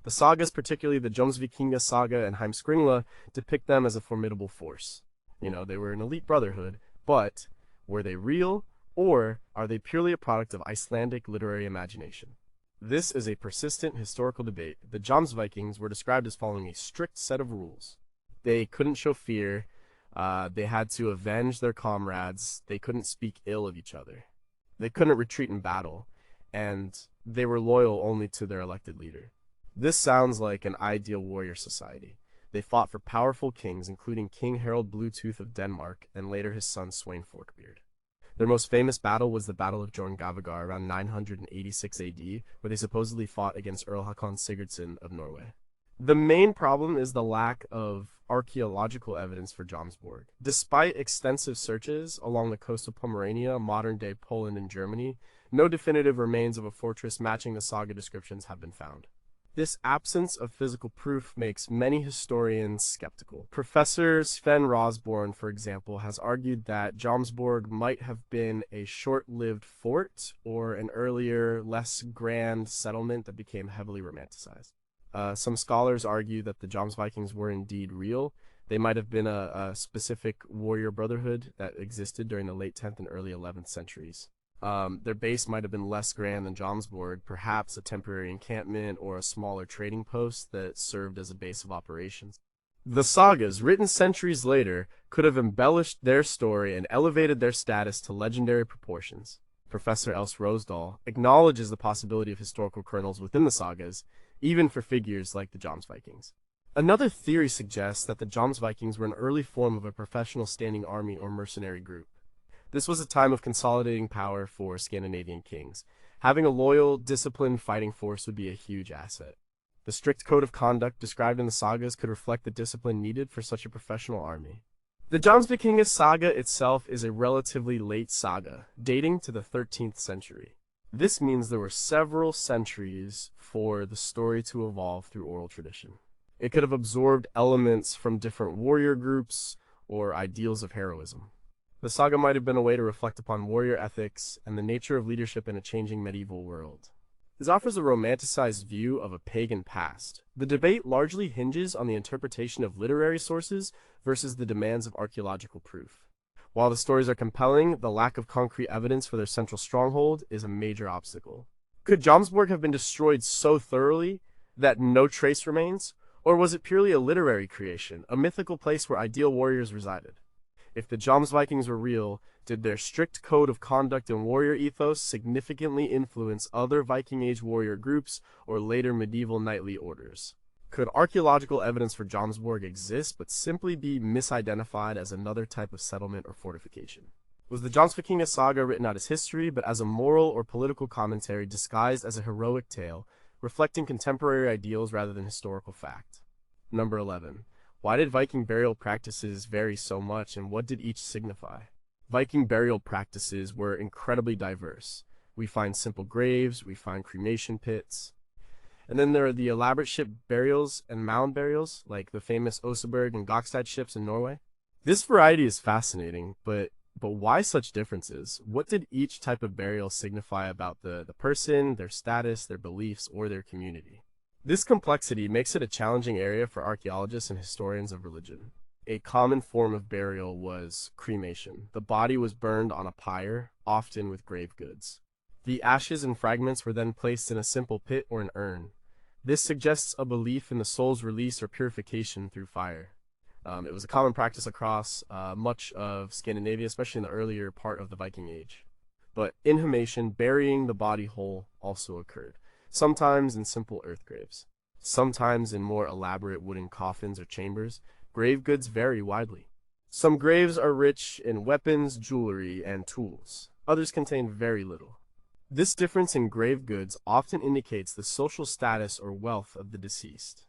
The sagas, particularly the Jomsvikinga saga and Heimskringla, depict them as a formidable force. They were an elite brotherhood, but were they real, or are they purely a product of Icelandic literary imagination? This is a persistent historical debate. The Jomsvikings were described as following a strict set of rules. They couldn't show fear, they had to avenge their comrades, they couldn't speak ill of each other. They couldn't retreat in battle, and they were loyal only to their elected leader. This sounds like an ideal warrior society. They fought for powerful kings, including King Harald Bluetooth of Denmark, and later his son Sweyn Forkbeard. Their most famous battle was the Battle of Jorngavagar around 986 AD, where they supposedly fought against Earl Hakon Sigurdsson of Norway. The main problem is the lack of archaeological evidence for Jomsborg. Despite extensive searches along the coast of Pomerania, modern-day Poland and Germany, no definitive remains of a fortress matching the saga descriptions have been found. This absence of physical proof makes many historians skeptical. Professor Sven Rosborn, for example, has argued that Jomsborg might have been a short-lived fort or an earlier, less grand settlement that became heavily romanticized. Some scholars argue that the Jomsvikings were indeed real. They might have been a specific warrior brotherhood that existed during the late 10th and early 11th centuries. Their base might have been less grand than Jomsborg, perhaps a temporary encampment or a smaller trading post that served as a base of operations. The sagas, written centuries later, could have embellished their story and elevated their status to legendary proportions. Professor Els Rosdahl acknowledges the possibility of historical kernels within the sagas, even for figures like the Jomsvikings. Another theory suggests that the Jomsvikings were an early form of a professional standing army or mercenary group. This was a time of consolidating power for Scandinavian kings. Having a loyal, disciplined fighting force would be a huge asset. The strict code of conduct described in the sagas could reflect the discipline needed for such a professional army. The Jomsvikinga saga itself is a relatively late saga, dating to the 13th century. This means there were several centuries for the story to evolve through oral tradition. It could have absorbed elements from different warrior groups or ideals of heroism. The saga might have been a way to reflect upon warrior ethics and the nature of leadership in a changing medieval world. This offers a romanticized view of a pagan past. The debate largely hinges on the interpretation of literary sources versus the demands of archaeological proof. While the stories are compelling, the lack of concrete evidence for their central stronghold is a major obstacle. Could Jomsborg have been destroyed so thoroughly that no trace remains? Or was it purely a literary creation, a mythical place where ideal warriors resided? If the Jomsvikings were real, did their strict code of conduct and warrior ethos significantly influence other Viking Age warrior groups or later medieval knightly orders? Could archaeological evidence for Jomsborg exist but simply be misidentified as another type of settlement or fortification? Was the Jomsvikinga saga written out as history but as a moral or political commentary disguised as a heroic tale, reflecting contemporary ideals rather than historical fact? Number 11. Why did Viking burial practices vary so much, and what did each signify? Viking burial practices were incredibly diverse. We find simple graves, we find cremation pits, and then there are the elaborate ship burials and mound burials, like the famous Oseberg and Gokstad ships in Norway. This variety is fascinating, but But why such differences? What did each type of burial signify about the person, their status, their beliefs, or their community? This complexity makes it a challenging area for archaeologists and historians of religion. A common form of burial was cremation. The body was burned on a pyre, often with grave goods. The ashes and fragments were then placed in a simple pit or an urn. This suggests a belief in the soul's release or purification through fire. It was a common practice across much of Scandinavia, especially in the earlier part of the Viking Age. But inhumation, burying the body whole, also occurred, sometimes in simple earth graves, sometimes in more elaborate wooden coffins or chambers. Grave goods vary widely. Some graves are rich in weapons, jewelry, and tools. Others contain very little. This difference in grave goods often indicates the social status or wealth of the deceased.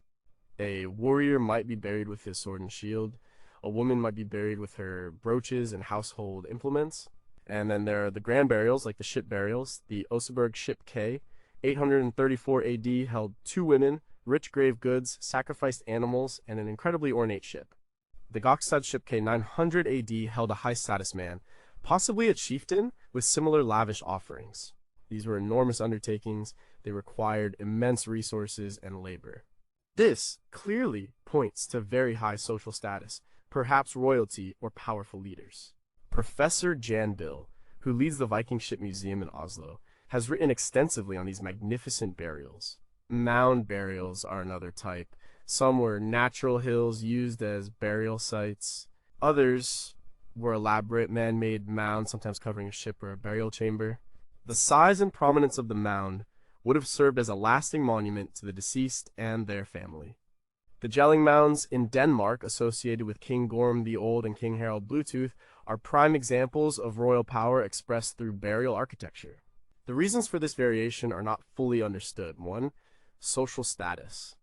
A warrior might be buried with his sword and shield. A woman might be buried with her brooches and household implements. And then there are the grand burials, like the ship burials. The Oseberg Ship K, 834 AD, held 2 women, rich grave goods, sacrificed animals, and an incredibly ornate ship. The Gokstad Ship K, 900 AD, held a high-status man, possibly a chieftain, with similar lavish offerings. These were enormous undertakings. They required immense resources and labor. This clearly points to very high social status, perhaps royalty or powerful leaders. Professor Jan Bill, who leads the Viking Ship Museum in Oslo, has written extensively on these magnificent burials. Mound burials are another type. Some were natural hills used as burial sites. Others were elaborate man-made mounds, sometimes covering a ship or a burial chamber. The size and prominence of the mound would have served as a lasting monument to the deceased and their family. The Jelling mounds in Denmark, associated with King Gorm the Old and King Harald Bluetooth, are prime examples of royal power expressed through burial architecture. The reasons for this variation are not fully understood. 1. Social status.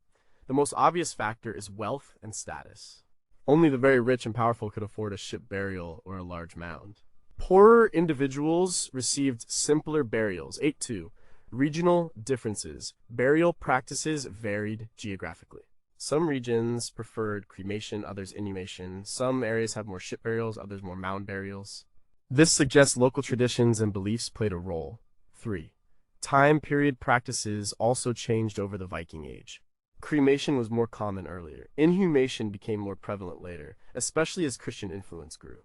The most obvious factor is wealth and status. Only the very rich and powerful could afford a ship burial or a large mound. Poorer individuals received simpler burials. 8.2. Regional differences. Burial practices varied geographically. Some regions preferred cremation, others inhumation. Some areas have more ship burials, others more mound burials. This suggests local traditions and beliefs played a role. 3. Time period practices also changed over the Viking Age. Cremation was more common earlier. Inhumation became more prevalent later, especially as Christian influence grew.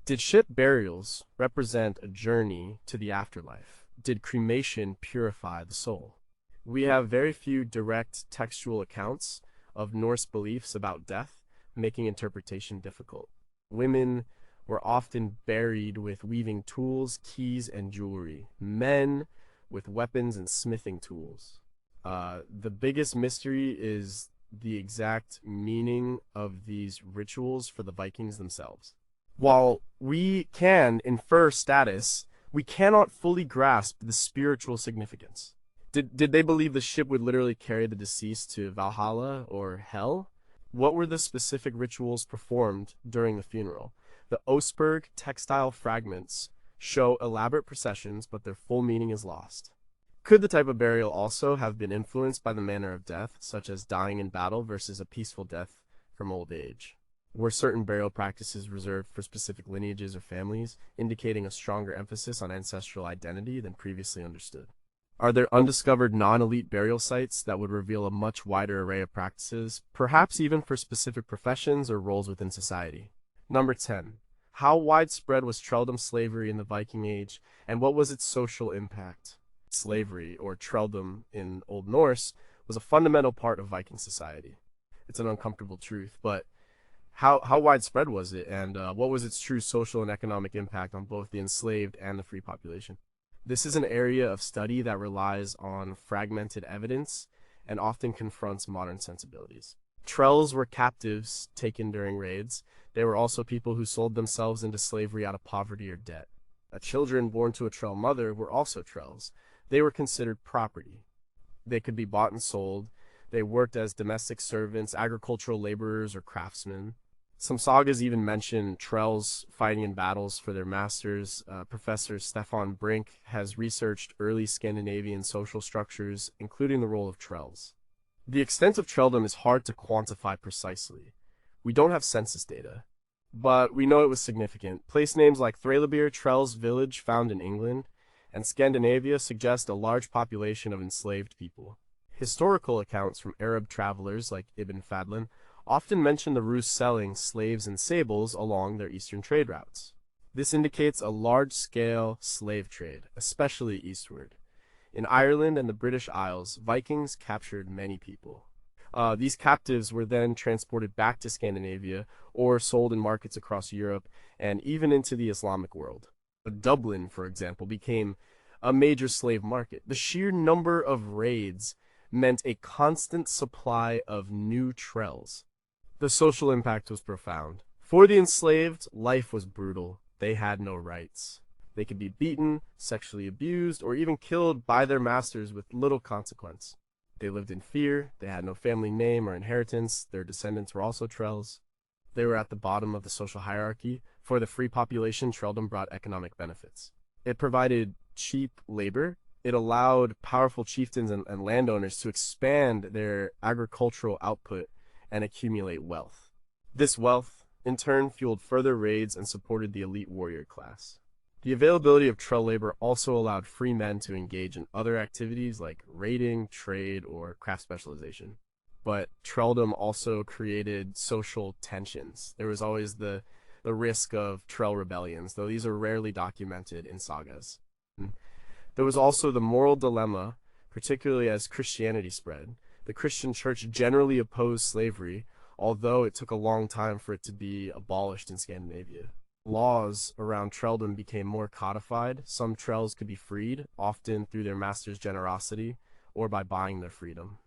Did ship burials represent a journey to the afterlife? Did cremation purify the soul? We have very few direct textual accounts of Norse beliefs about death, making interpretation difficult. Women were often buried with weaving tools, keys, and jewelry. Men with weapons and smithing tools. The biggest mystery is the exact meaning of these rituals for the Vikings themselves. While we can infer status, we cannot fully grasp the spiritual significance. Did they believe the ship would literally carry the deceased to Valhalla or Hell? What were the specific rituals performed during the funeral? The Oseberg textile fragments show elaborate processions, but their full meaning is lost. Could the type of burial also have been influenced by the manner of death, such as dying in battle versus a peaceful death from old age? Were certain burial practices reserved for specific lineages or families, indicating a stronger emphasis on ancestral identity than previously understood? Are there undiscovered non-elite burial sites that would reveal a much wider array of practices, perhaps even for specific professions or roles within society? Number 10. How widespread was thraldom slavery in the Viking Age, and what was its social impact? Slavery, or thraldom in Old Norse, was a fundamental part of Viking society. It's an uncomfortable truth, but how widespread was it, and what was its true social and economic impact on both the enslaved and the free population? This is an area of study that relies on fragmented evidence and often confronts modern sensibilities. Trells were captives taken during raids. They were also people who sold themselves into slavery out of poverty or debt. Children born to a Trell mother were also Trells. They were considered property. They could be bought and sold. They worked as domestic servants, agricultural laborers, or craftsmen. Some sagas even mention Trells fighting in battles for their masters. Professor Stefan Brink has researched early Scandinavian social structures, including the role of Trells. The extent of Trelldom is hard to quantify precisely. We don't have census data. but we know it was significant. Place names like Thralabir, Trell's village found in England, and Scandinavia suggest a large population of enslaved people. Historical accounts from Arab travelers like Ibn Fadlan often mention the Rus selling slaves and sables along their eastern trade routes. This indicates a large-scale slave trade, especially eastward. In Ireland and the British Isles, Vikings captured many people. These captives were then transported back to Scandinavia or sold in markets across Europe and even into the Islamic world. Dublin, for example, became a major slave market. The sheer number of raids meant a constant supply of new trells. The social impact was profound. For the enslaved, life was brutal. They had no rights. They could be beaten, sexually abused, or even killed by their masters with little consequence. They lived in fear, they had no family name or inheritance, their descendants were also trells. They were at the bottom of the social hierarchy. For the free population, trelldom brought economic benefits. It provided cheap labor. It allowed powerful chieftains and landowners to expand their agricultural output and accumulate wealth. This wealth, in turn, fueled further raids and supported the elite warrior class. The availability of trell labor also allowed free men to engage in other activities like raiding, trade, or craft specialization. But trelldom also created social tensions. There was always the risk of trell rebellions, though these are rarely documented in sagas. There was also the moral dilemma, particularly as Christianity spread. The Christian church generally opposed slavery, although it took a long time for it to be abolished in Scandinavia. Laws around trelldom became more codified. Some trells could be freed, often through their master's generosity or by buying their freedom.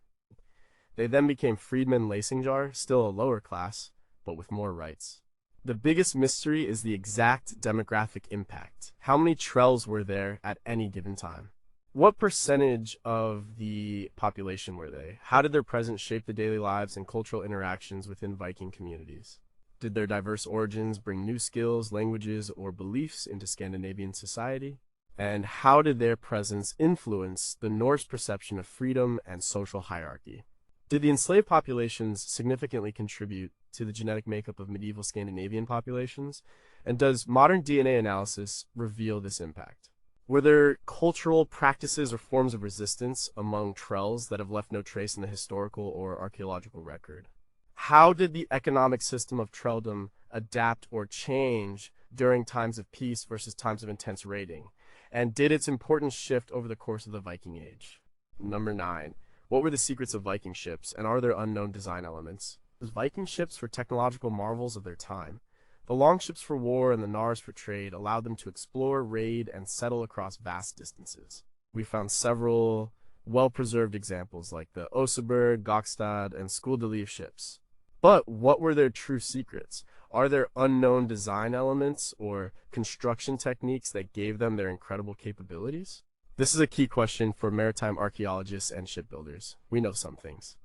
They then became freedmen lacingjar, still a lower class, but with more rights. The biggest mystery is the exact demographic impact. How many trells were there at any given time? What percentage of the population were they? How did their presence shape the daily lives and cultural interactions within Viking communities? Did their diverse origins bring new skills, languages, or beliefs into Scandinavian society? And how did their presence influence the Norse perception of freedom and social hierarchy? Did the enslaved populations significantly contribute to the genetic makeup of medieval Scandinavian populations? And does modern DNA analysis reveal this impact? Were there cultural practices or forms of resistance among trells that have left no trace in the historical or archaeological record? How did the economic system of trelldom adapt or change during times of peace versus times of intense raiding? And did its importance shift over the course of the Viking Age? Number 9. What were the secrets of Viking ships, and are there unknown design elements? The Viking ships were technological marvels of their time. The longships for war and the Nars for trade allowed them to explore, raid, and settle across vast distances. We found several well-preserved examples like the Oseberg, Gokstad, and Skuldelev ships. But what were their true secrets? Are there unknown design elements or construction techniques that gave them their incredible capabilities? This is a key question for maritime archaeologists and shipbuilders. We know some things.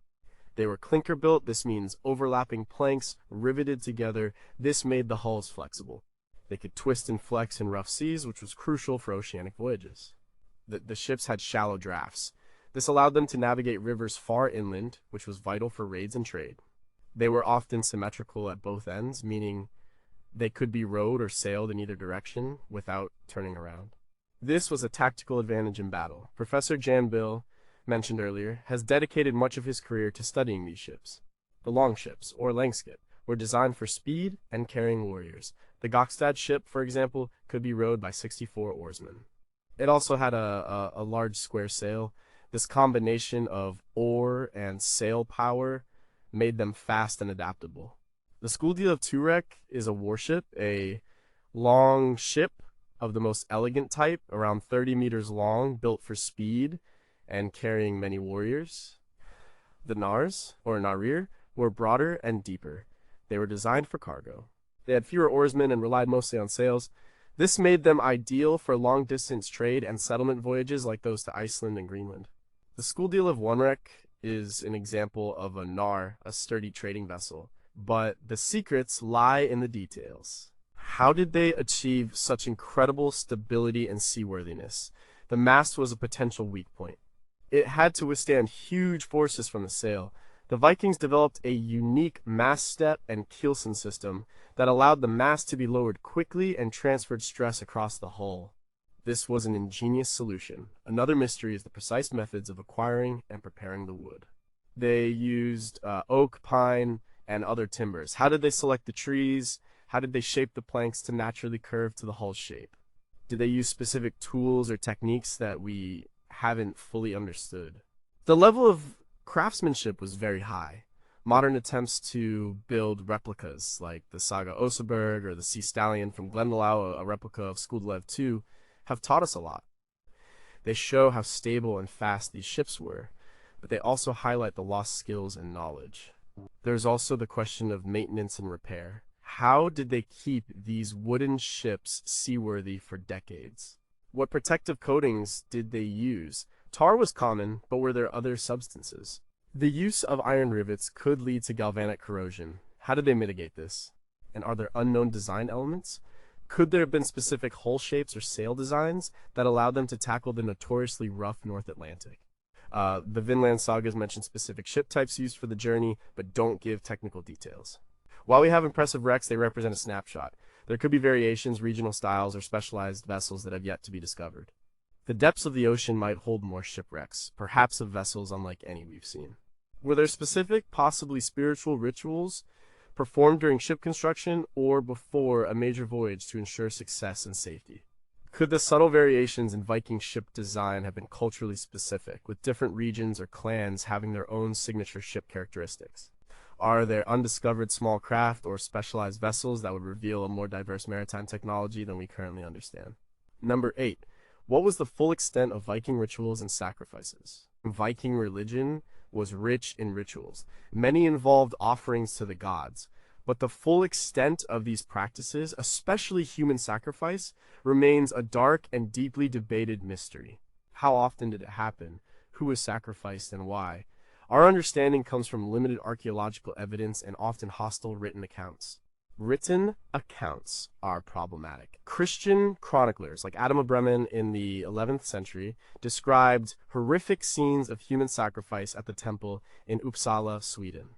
They were clinker built. This means overlapping planks riveted together. This made the hulls flexible. They could twist and flex in rough seas, which was crucial for oceanic voyages. The ships had shallow drafts. This allowed them to navigate rivers far inland, which was vital for raids and trade. They were often symmetrical at both ends, meaning they could be rowed or sailed in either direction without turning around. This was a tactical advantage in battle. Professor Jan Bill, mentioned earlier, has dedicated much of his career to studying these ships. The longships, or langskip, were designed for speed and carrying warriors. The Gokstad ship, for example, could be rowed by 64 oarsmen. It also had a large square sail. This combination of oar and sail power made them fast and adaptable. The Skuldelev Turek is a warship, a long ship of the most elegant type, around 30 meters long, built for speed and carrying many warriors. The Nars, or Narir, were broader and deeper. They were designed for cargo. They had fewer oarsmen and relied mostly on sails. This made them ideal for long-distance trade and settlement voyages like those to Iceland and Greenland. The Skuldelev Onrek is an example of a Nar, a sturdy trading vessel, but the secrets lie in the details. How did they achieve such incredible stability and seaworthiness? The mast was a potential weak point. It had to withstand huge forces from the sail. The Vikings developed a unique mast step and keelson system that allowed the mast to be lowered quickly and transferred stress across the hull. This was an ingenious solution. Another mystery is the precise methods of acquiring and preparing the wood. They used oak, pine, and other timbers. How did they select the trees? How did they shape the planks to naturally curve to the hull shape? Did they use specific tools or techniques that we haven't fully understood? The level of craftsmanship was very high. Modern attempts to build replicas, like the Saga Oseberg or the Sea Stallion from Glendalough, a replica of Skuldelev II, have taught us a lot. They show how stable and fast these ships were, but they also highlight the lost skills and knowledge. There's also the question of maintenance and repair. How did they keep these wooden ships seaworthy for decades? What protective coatings did they use? Tar was common, but were there other substances? The use of iron rivets could lead to galvanic corrosion. How did they mitigate this? And are there unknown design elements? Could there have been specific hull shapes or sail designs that allowed them to tackle the notoriously rough North Atlantic? The Vinland sagas mention specific ship types used for the journey, but don't give technical details. While we have impressive wrecks, they represent a snapshot. There could be variations, regional styles, or specialized vessels that have yet to be discovered. The depths of the ocean might hold more shipwrecks, perhaps of vessels unlike any we've seen. Were there specific, possibly spiritual rituals performed during ship construction or before a major voyage to ensure success and safety? Could the subtle variations in Viking ship design have been culturally specific, with different regions or clans having their own signature ship characteristics? Are there undiscovered small craft or specialized vessels that would reveal a more diverse maritime technology than we currently understand? Number 8. What was the full extent of Viking rituals and sacrifices? Viking religion was rich in rituals. Many involved offerings to the gods, but the full extent of these practices, especially human sacrifice, remains a dark and deeply debated mystery. How often did it happen? Who was sacrificed and why? Our understanding comes from limited archaeological evidence and often hostile written accounts. Written accounts are problematic. Christian chroniclers, like Adam of Bremen in the 11th century, described horrific scenes of human sacrifice at the temple in Uppsala, Sweden.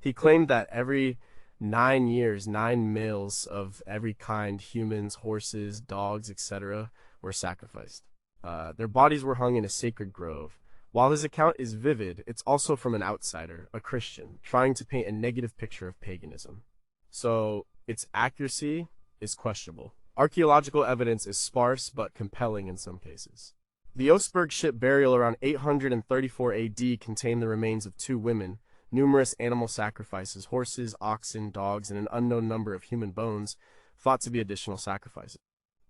He claimed that every 9 years, 9 males of every kind, humans, horses, dogs, etc., were sacrificed. Their bodies were hung in a sacred grove. While his account is vivid, it's also from an outsider, a Christian, trying to paint a negative picture of paganism. So, its accuracy is questionable. Archaeological evidence is sparse but compelling in some cases. The Oseberg ship burial around 834 AD contained the remains of 2 women, numerous animal sacrifices, horses, oxen, dogs, and an unknown number of human bones, thought to be additional sacrifices.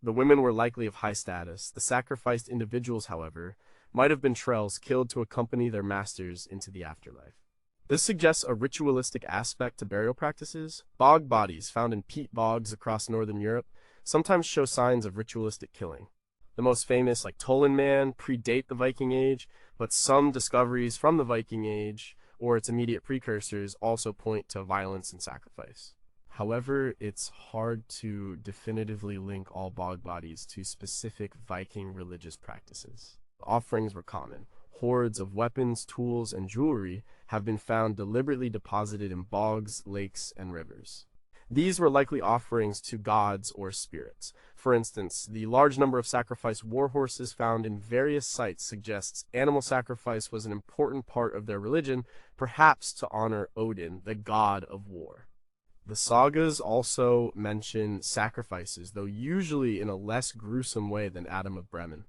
The women were likely of high status. The sacrificed individuals, however, might have been trells killed to accompany their masters into the afterlife. This suggests a ritualistic aspect to burial practices. Bog bodies found in peat bogs across northern Europe sometimes show signs of ritualistic killing. The most famous, like Tollin Man, predate the Viking Age, but some discoveries from the Viking Age or its immediate precursors also point to violence and sacrifice. However, it's hard to definitively link all bog bodies to specific Viking religious practices. Offerings were common. Hoards of weapons, tools, and jewelry have been found deliberately deposited in bogs, lakes, and rivers. These were likely offerings to gods or spirits. For instance, the large number of sacrificed war horses found in various sites suggests animal sacrifice was an important part of their religion, perhaps to honor Odin, the god of war. The sagas also mention sacrifices, though usually in a less gruesome way than Adam of Bremen.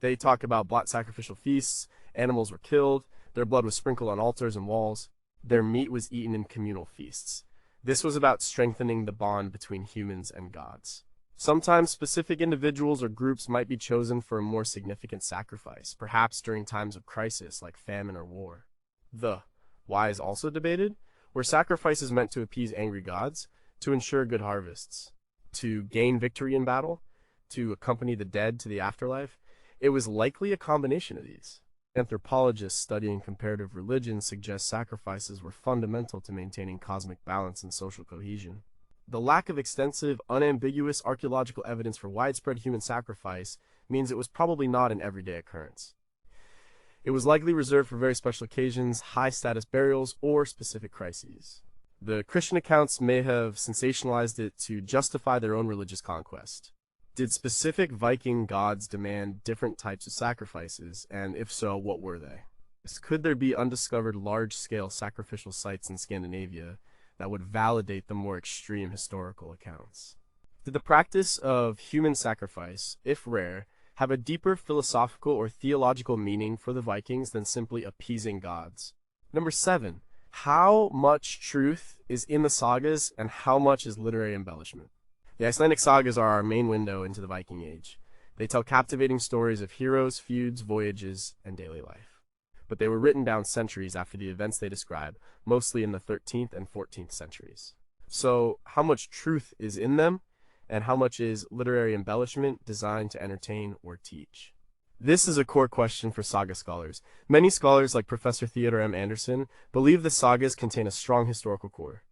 They talk about blood sacrificial feasts, animals were killed, their blood was sprinkled on altars and walls, their meat was eaten in communal feasts. This was about strengthening the bond between humans and gods. Sometimes specific individuals or groups might be chosen for a more significant sacrifice, perhaps during times of crisis like famine or war. The why is also debated. Were sacrifices meant to appease angry gods, to ensure good harvests, to gain victory in battle, to accompany the dead to the afterlife? It was likely a combination of these. Anthropologists studying comparative religion suggest sacrifices were fundamental to maintaining cosmic balance and social cohesion. The lack of extensive, unambiguous archaeological evidence for widespread human sacrifice means it was probably not an everyday occurrence. It was likely reserved for very special occasions, high-status burials, or specific crises. The Christian accounts may have sensationalized it to justify their own religious conquest. Did specific Viking gods demand different types of sacrifices, and if so, what were they? Could there be undiscovered large-scale sacrificial sites in Scandinavia that would validate the more extreme historical accounts? Did the practice of human sacrifice, if rare, have a deeper philosophical or theological meaning for the Vikings than simply appeasing gods? Number 7. How much truth is in the sagas and how much is literary embellishment? The Icelandic sagas are our main window into the Viking Age. They tell captivating stories of heroes, feuds, voyages, and daily life. But they were written down centuries after the events they describe, mostly in the 13th and 14th centuries. So, how much truth is in them, and how much is literary embellishment designed to entertain or teach? This is a core question for saga scholars. Many scholars, like Professor Theodor M. Anderson, believe the sagas contain a strong historical core.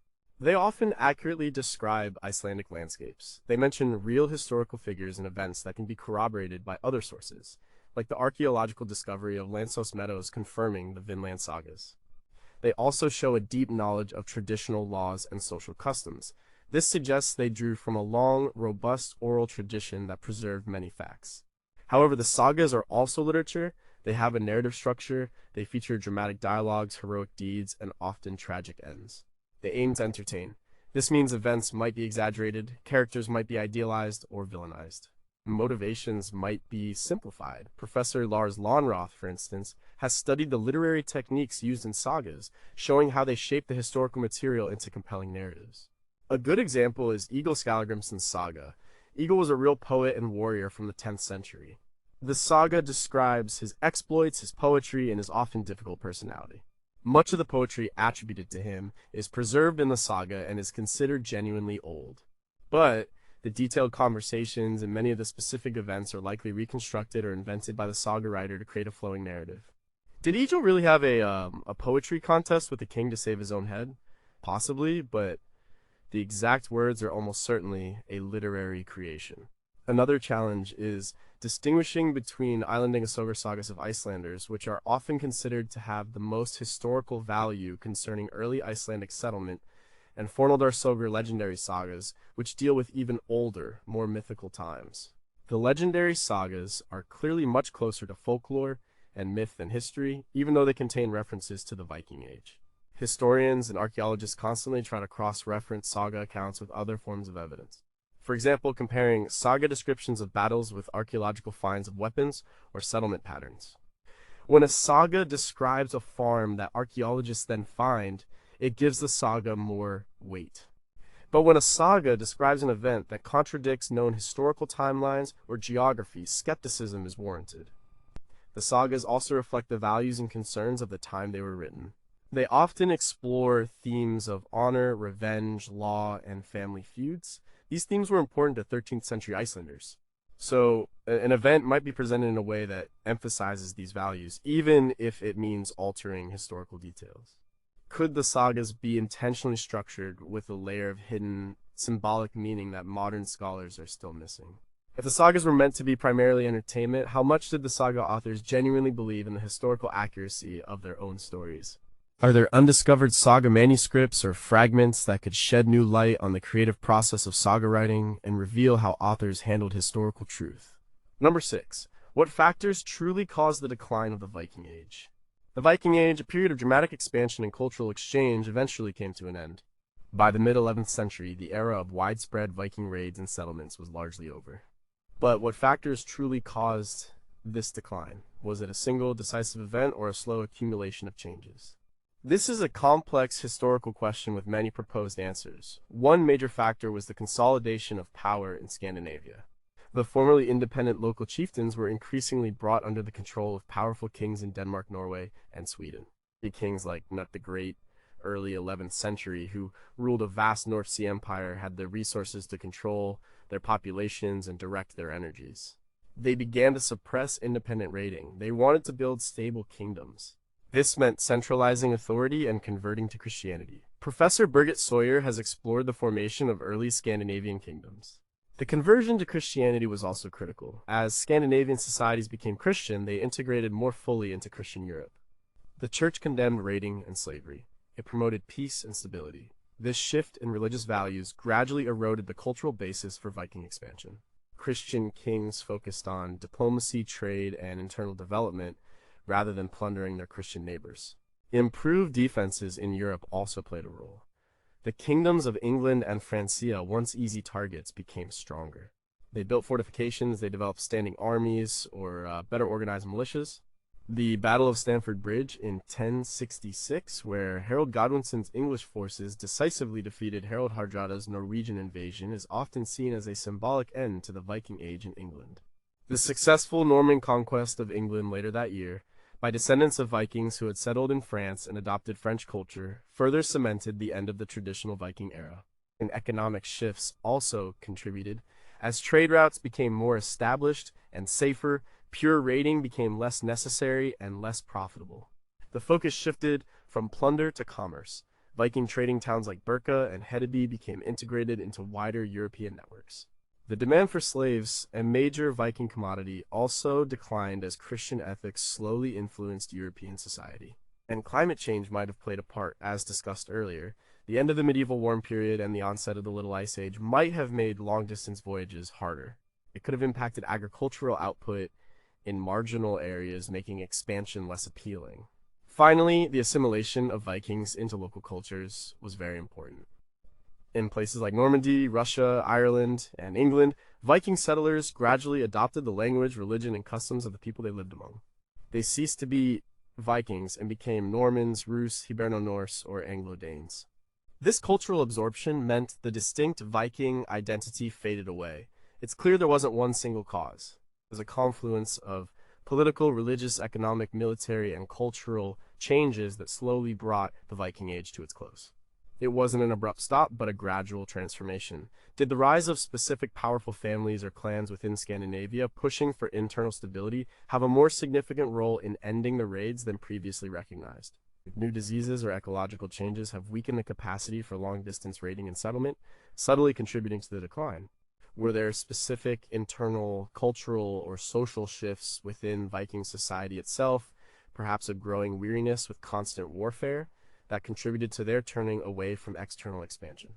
They often accurately describe Icelandic landscapes. They mention real historical figures and events that can be corroborated by other sources, like the archaeological discovery of Lansos Meadows confirming the Vinland sagas. They also show a deep knowledge of traditional laws and social customs. This suggests they drew from a long, robust oral tradition that preserved many facts. However, the sagas are also literature. They have a narrative structure, they feature dramatic dialogues, heroic deeds, and often tragic ends. They aim to entertain. This means events might be exaggerated, characters might be idealized or villainized. Motivations might be simplified. Professor Lars Lonroth, for instance, has studied the literary techniques used in sagas, showing how they shape the historical material into compelling narratives. A good example is Egil Skallagrimsson's saga. Egil was a real poet and warrior from the 10th century. The saga describes his exploits, his poetry, and his often difficult personality. Much of the poetry attributed to him is preserved in the saga and is considered genuinely old. But the detailed conversations and many of the specific events are likely reconstructed or invented by the saga writer to create a flowing narrative. Did Egil really have a poetry contest with the king to save his own head? Possibly, but the exact words are almost certainly a literary creation. Another challenge is distinguishing between Islandingasogur sagas of Icelanders, which are often considered to have the most historical value concerning early Icelandic settlement, and Fornaldarsogur legendary sagas, which deal with even older, more mythical times. The legendary sagas are clearly much closer to folklore and myth than history, even though they contain references to the Viking Age. Historians and archaeologists constantly try to cross-reference saga accounts with other forms of evidence. For example, comparing saga descriptions of battles with archaeological finds of weapons or settlement patterns. When a saga describes a farm that archaeologists then find, it gives the saga more weight. But when a saga describes an event that contradicts known historical timelines or geography, skepticism is warranted. The sagas also reflect the values and concerns of the time they were written. They often explore themes of honor, revenge, law, and family feuds. These themes were important to 13th century Icelanders. So, an event might be presented in a way that emphasizes these values, even if it means altering historical details. Could the sagas be intentionally structured with a layer of hidden, symbolic meaning that modern scholars are still missing? If the sagas were meant to be primarily entertainment, how much did the saga authors genuinely believe in the historical accuracy of their own stories? Are there undiscovered saga manuscripts or fragments that could shed new light on the creative process of saga writing and reveal how authors handled historical truth? Number 6. What factors truly caused the decline of the Viking Age? The Viking Age, a period of dramatic expansion and cultural exchange, eventually came to an end. By the mid-11th century, the era of widespread Viking raids and settlements was largely over. But what factors truly caused this decline? Was it a single decisive event or a slow accumulation of changes? This is a complex historical question with many proposed answers. One major factor was the consolidation of power in Scandinavia. The formerly independent local chieftains were increasingly brought under the control of powerful kings in Denmark, Norway, and Sweden. The kings like Knut the Great, early 11th century, who ruled a vast North Sea empire, had the resources to control their populations and direct their energies. They began to suppress independent raiding. They wanted to build stable kingdoms. This meant centralizing authority and converting to Christianity. Professor Birgit Sawyer has explored the formation of early Scandinavian kingdoms. The conversion to Christianity was also critical. As Scandinavian societies became Christian, they integrated more fully into Christian Europe. The church condemned raiding and slavery. It promoted peace and stability. This shift in religious values gradually eroded the cultural basis for Viking expansion. Christian kings focused on diplomacy, trade, and internal development rather than plundering their Christian neighbors. Improved defenses in Europe also played a role. The kingdoms of England and Francia, once easy targets, became stronger. They built fortifications, they developed standing armies, or better organized militias. The Battle of Stamford Bridge in 1066, where Harold Godwinson's English forces decisively defeated Harald Hardrada's Norwegian invasion, is often seen as a symbolic end to the Viking Age in England. The successful Norman conquest of England later that year, by descendants of Vikings who had settled in France and adopted French culture, further cemented the end of the traditional Viking era. And economic shifts also contributed. As trade routes became more established and safer, pure raiding became less necessary and less profitable. The focus shifted from plunder to commerce. Viking trading towns like Birka and Hedeby became integrated into wider European networks. The demand for slaves, a major Viking commodity, also declined as Christian ethics slowly influenced European society. And climate change might have played a part, as discussed earlier. The end of the medieval warm period and the onset of the Little Ice Age might have made long-distance voyages harder. It could have impacted agricultural output in marginal areas, making expansion less appealing. Finally, the assimilation of Vikings into local cultures was very important. In places like Normandy, Russia, Ireland, and England, Viking settlers gradually adopted the language, religion, and customs of the people they lived among. They ceased to be Vikings and became Normans, Rus, Hiberno-Norse, or Anglo-Danes. This cultural absorption meant the distinct Viking identity faded away. It's clear there wasn't one single cause. It was a confluence of political, religious, economic, military, and cultural changes that slowly brought the Viking Age to its close. It wasn't an abrupt stop, but a gradual transformation. Did the rise of specific powerful families or clans within Scandinavia pushing for internal stability have a more significant role in ending the raids than previously recognized? New diseases or ecological changes have weakened the capacity for long-distance raiding and settlement, subtly contributing to the decline. Were there specific internal cultural or social shifts within Viking society itself, perhaps a growing weariness with constant warfare, that contributed to their turning away from external expansion?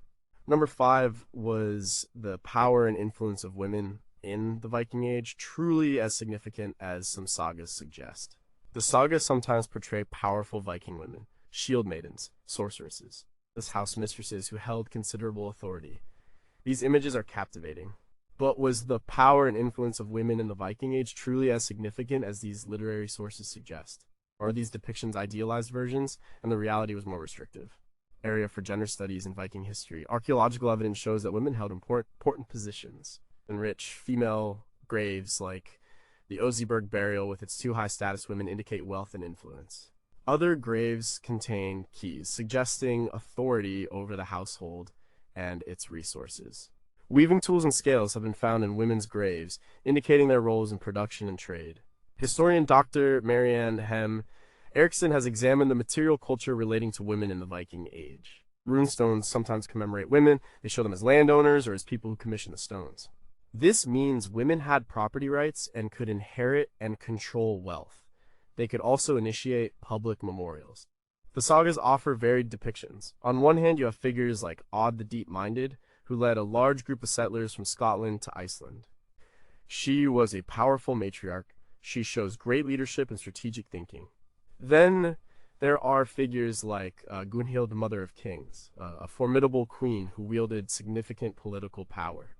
Number 5 was the power and influence of women in the Viking Age, truly as significant as some sagas suggest. The sagas sometimes portray powerful Viking women, shield maidens, sorceresses, as house mistresses who held considerable authority. These images are captivating. But was the power and influence of women in the Viking Age truly as significant as these literary sources suggest? Or are these depictions idealized versions, and the reality was more restrictive? Area for gender studies in Viking history. Archaeological evidence shows that women held important positions in rich female graves, like the Oseberg burial with its 2 high-status women, indicate wealth and influence. Other graves contain keys, suggesting authority over the household and its resources. Weaving tools and scales have been found in women's graves, indicating their roles in production and trade. Historian Dr. Marianne Hem Eriksson has examined the material culture relating to women in the Viking Age. Runestones sometimes commemorate women. They show them as landowners or as people who commission the stones. This means women had property rights and could inherit and control wealth. They could also initiate public memorials. The sagas offer varied depictions. On one hand, you have figures like Odd the Deep-Minded, who led a large group of settlers from Scotland to Iceland. She was a powerful matriarch. She shows great leadership and strategic thinking. Then there are figures like Gunhild, the Mother of Kings, a formidable queen who wielded significant political power.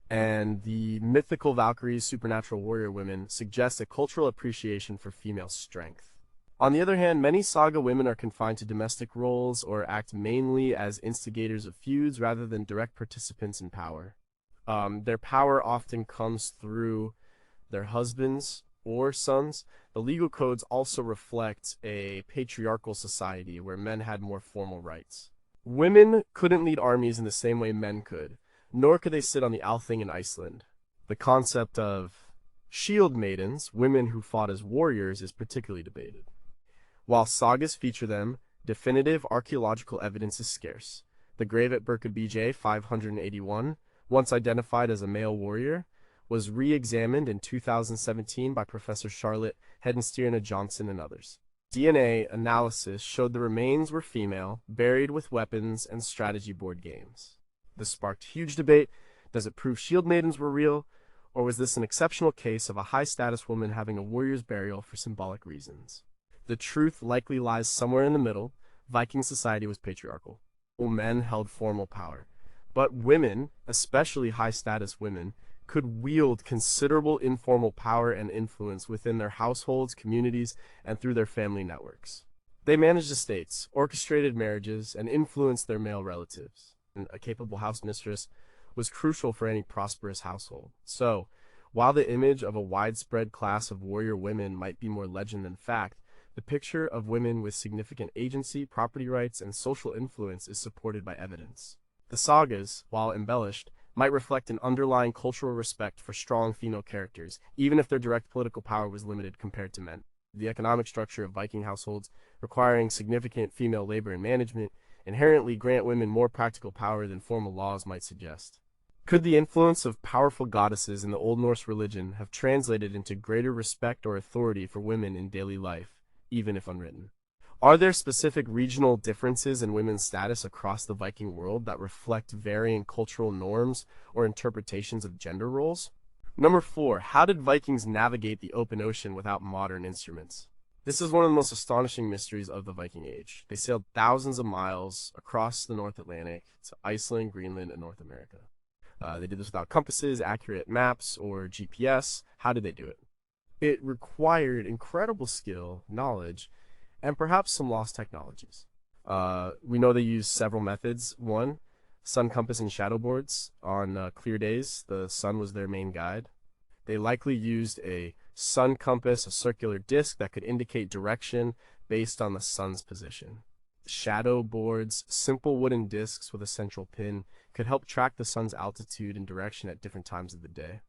And the mythical Valkyries, supernatural warrior women, suggest a cultural appreciation for female strength. On the other hand, many saga women are confined to domestic roles or act mainly as instigators of feuds rather than direct participants in power. Their power often comes through their husbands or sons. The legal codes also reflect a patriarchal society where men had more formal rights. Women couldn't lead armies in the same way men could, nor could they sit on the Althing in Iceland. The concept of shield maidens, women who fought as warriors, is particularly debated. While sagas feature them, definitive archaeological evidence is scarce. The grave at Birka BJ 581 once identified as a male warrior, was re-examined in 2017 by Professor Charlotte Hedenstierna-Johnson and others. DNA analysis showed the remains were female, buried with weapons and strategy board games. This sparked huge debate. Does it prove shield maidens were real, or was this an exceptional case of a high-status woman having a warrior's burial for symbolic reasons? The truth likely lies somewhere in the middle. Viking society was patriarchal. Men held formal power. But women, especially high-status women, could wield considerable informal power and influence within their households, communities, and through their family networks. They managed estates, orchestrated marriages, and influenced their male relatives. And a capable house mistress was crucial for any prosperous household. So, while the image of a widespread class of warrior women might be more legend than fact, the picture of women with significant agency, property rights, and social influence is supported by evidence. The sagas, while embellished, might reflect an underlying cultural respect for strong female characters, even if their direct political power was limited compared to men. The economic structure of Viking households, requiring significant female labor and management, inherently grant women more practical power than formal laws might suggest. Could the influence of powerful goddesses in the Old Norse religion have translated into greater respect or authority for women in daily life, even if unwritten? Are there specific regional differences in women's status across the Viking world that reflect varying cultural norms or interpretations of gender roles? Number 4. How did Vikings navigate the open ocean without modern instruments? This is one of the most astonishing mysteries of the Viking Age. They sailed thousands of miles across the North Atlantic to Iceland, Greenland, and North America. They did this without compasses, accurate maps, or GPS. How did they do it? It required incredible skill, knowledge, and perhaps some lost technologies. We know they used several methods. One, sun compass and shadow boards. On clear days, the sun was their main guide. They likely used a sun compass, a circular disc that could indicate direction based on the sun's position. Shadow boards, simple wooden discs with a central pin, could help track the sun's altitude and direction at different times of the day.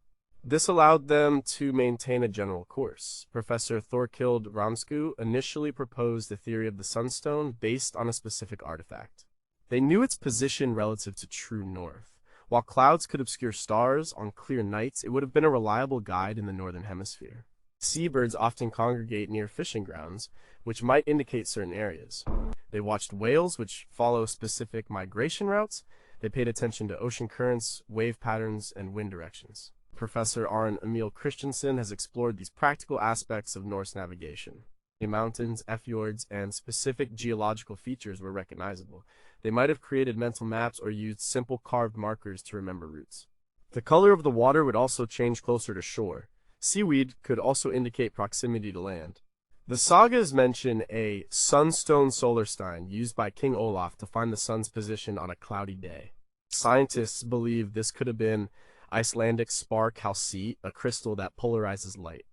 This allowed them to maintain a general course. Professor Thorkild Ramsku initially proposed the theory of the sunstone based on a specific artifact. They knew its position relative to true north. While clouds could obscure stars on clear nights, it would have been a reliable guide in the northern hemisphere. Seabirds often congregate near fishing grounds, which might indicate certain areas. They watched whales, which follow specific migration routes. They paid attention to ocean currents, wave patterns, and wind directions. Professor Arne Emil Christensen has explored these practical aspects of Norse navigation. The mountains, fjords, and specific geological features were recognizable. They might have created mental maps or used simple carved markers to remember routes. The color of the water would also change closer to shore. Seaweed could also indicate proximity to land. The sagas mention a sunstone solarstein used by King Olaf to find the sun's position on a cloudy day. Scientists believe this could have been Icelandic spar calcite, a crystal that polarizes light.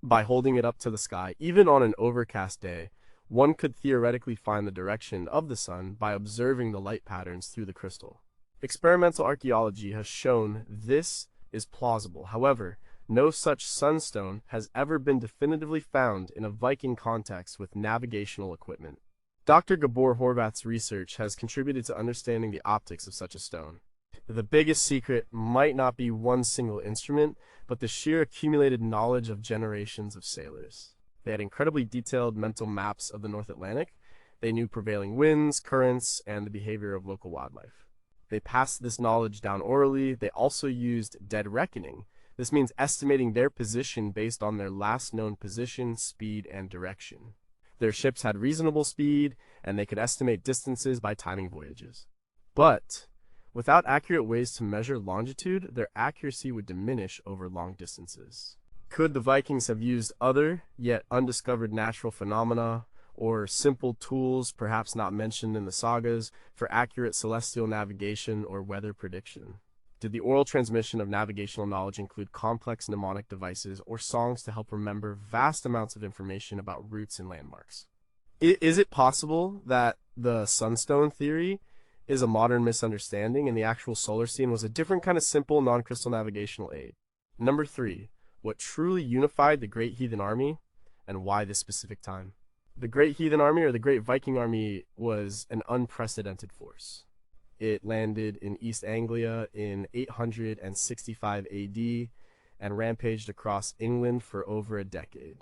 By holding it up to the sky, even on an overcast day, one could theoretically find the direction of the sun by observing the light patterns through the crystal. Experimental archaeology has shown this is plausible. However, no such sunstone has ever been definitively found in a Viking context with navigational equipment. Dr. Gabor Horvath's research has contributed to understanding the optics of such a stone. The biggest secret might not be one single instrument, but the sheer accumulated knowledge of generations of sailors. They had incredibly detailed mental maps of the North Atlantic. They knew prevailing winds, currents, and the behavior of local wildlife. They passed this knowledge down orally. They also used dead reckoning. This means estimating their position based on their last known position, speed, and direction. Their ships had reasonable speed, and they could estimate distances by timing voyages. But without accurate ways to measure longitude, their accuracy would diminish over long distances. Could the Vikings have used other, yet undiscovered natural phenomena, or simple tools, perhaps not mentioned in the sagas, for accurate celestial navigation or weather prediction? Did the oral transmission of navigational knowledge include complex mnemonic devices or songs to help remember vast amounts of information about routes and landmarks? Is it possible that the sunstone theory is a modern misunderstanding and the actual solar scene was a different kind of simple non-crystal navigational aid? Number 3. What truly unified the Great Heathen Army and why this specific time? The Great Heathen Army, or the Great Viking Army, was an unprecedented force. It landed in East Anglia in 865 AD and rampaged across England for over a decade.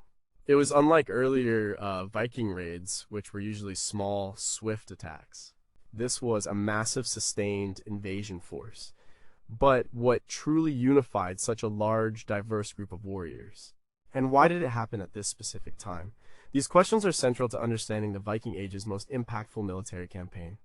It was unlike earlier Viking raids, which were usually small, swift attacks. This was a massive, sustained invasion force. But what truly unified such a large, diverse group of warriors? And why did it happen at this specific time? These questions are central to understanding the Viking Age's most impactful military campaign.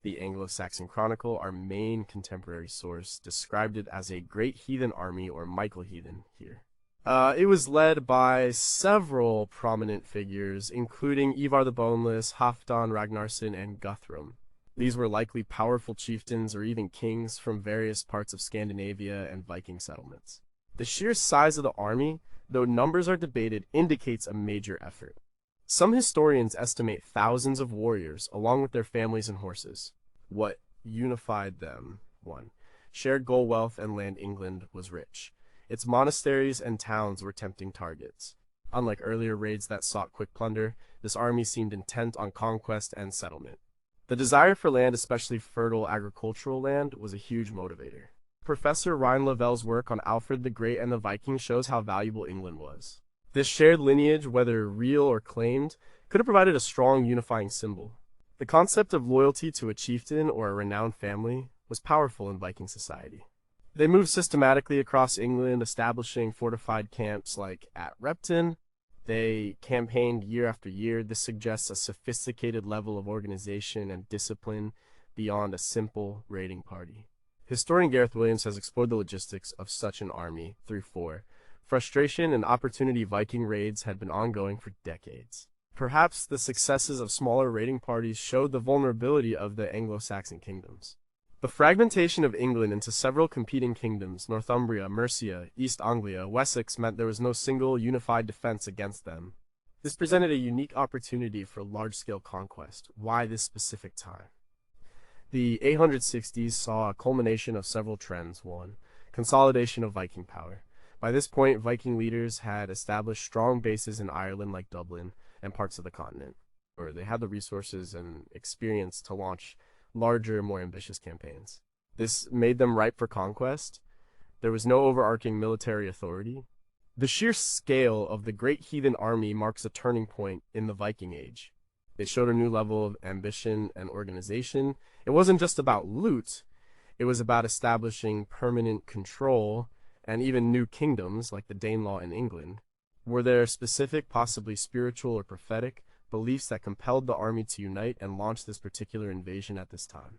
The Anglo-Saxon Chronicle, our main contemporary source, described it as a great heathen army, or Michael Heathen here. It was led by several prominent figures, including Ivar the Boneless, Halfdan Ragnarsson, and Guthrum. These were likely powerful chieftains or even kings from various parts of Scandinavia and Viking settlements. The sheer size of the army, though numbers are debated, indicates a major effort. Some historians estimate thousands of warriors, along with their families and horses. What unified them? 1. Shared gold, wealth, and land. England was rich. Its monasteries and towns were tempting targets. Unlike earlier raids that sought quick plunder, this army seemed intent on conquest and settlement. The desire for land, especially fertile agricultural land, was a huge motivator. Professor Ryan Lavell's work on Alfred the Great and the Vikings shows how valuable England was. This shared lineage, whether real or claimed, could have provided a strong unifying symbol. The concept of loyalty to a chieftain or a renowned family was powerful in Viking society. They moved systematically across England, establishing fortified camps like at Repton. They campaigned year after year. This suggests a sophisticated level of organization and discipline beyond a simple raiding party. Historian Gareth Williams has explored the logistics of such an army through 4. Frustration and opportunity Viking raids had been ongoing for decades. Perhaps the successes of smaller raiding parties showed the vulnerability of the Anglo-Saxon kingdoms. The fragmentation of England into several competing kingdoms, Northumbria, Mercia, East Anglia, Wessex, meant there was no single unified defense against them. This presented a unique opportunity for large-scale conquest. Why this specific time? The 860s saw a culmination of several trends. 1. Consolidation of Viking power. By this point, Viking leaders had established strong bases in Ireland like Dublin and parts of the continent, or they had the resources and experience to launch larger, more ambitious campaigns. This made them ripe for conquest. There was no overarching military authority. The sheer scale of the Great Heathen Army marks a turning point in the Viking Age. It showed a new level of ambition and organization. It wasn't just about loot, it was about establishing permanent control and even new kingdoms like the Danelaw in England. Were there specific, possibly spiritual or prophetic, beliefs that compelled the army to unite and launch this particular invasion at this time?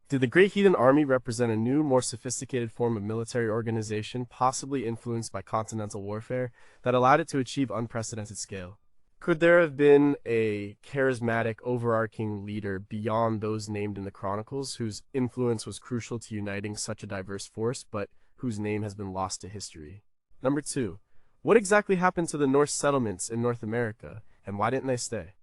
Did the Great Heathen Army represent a new, more sophisticated form of military organization, possibly influenced by continental warfare, that allowed it to achieve unprecedented scale? Could there have been a charismatic, overarching leader beyond those named in the Chronicles, whose influence was crucial to uniting such a diverse force, but whose name has been lost to history? Number 2. What exactly happened to the Norse settlements in North America, and why didn't they stay?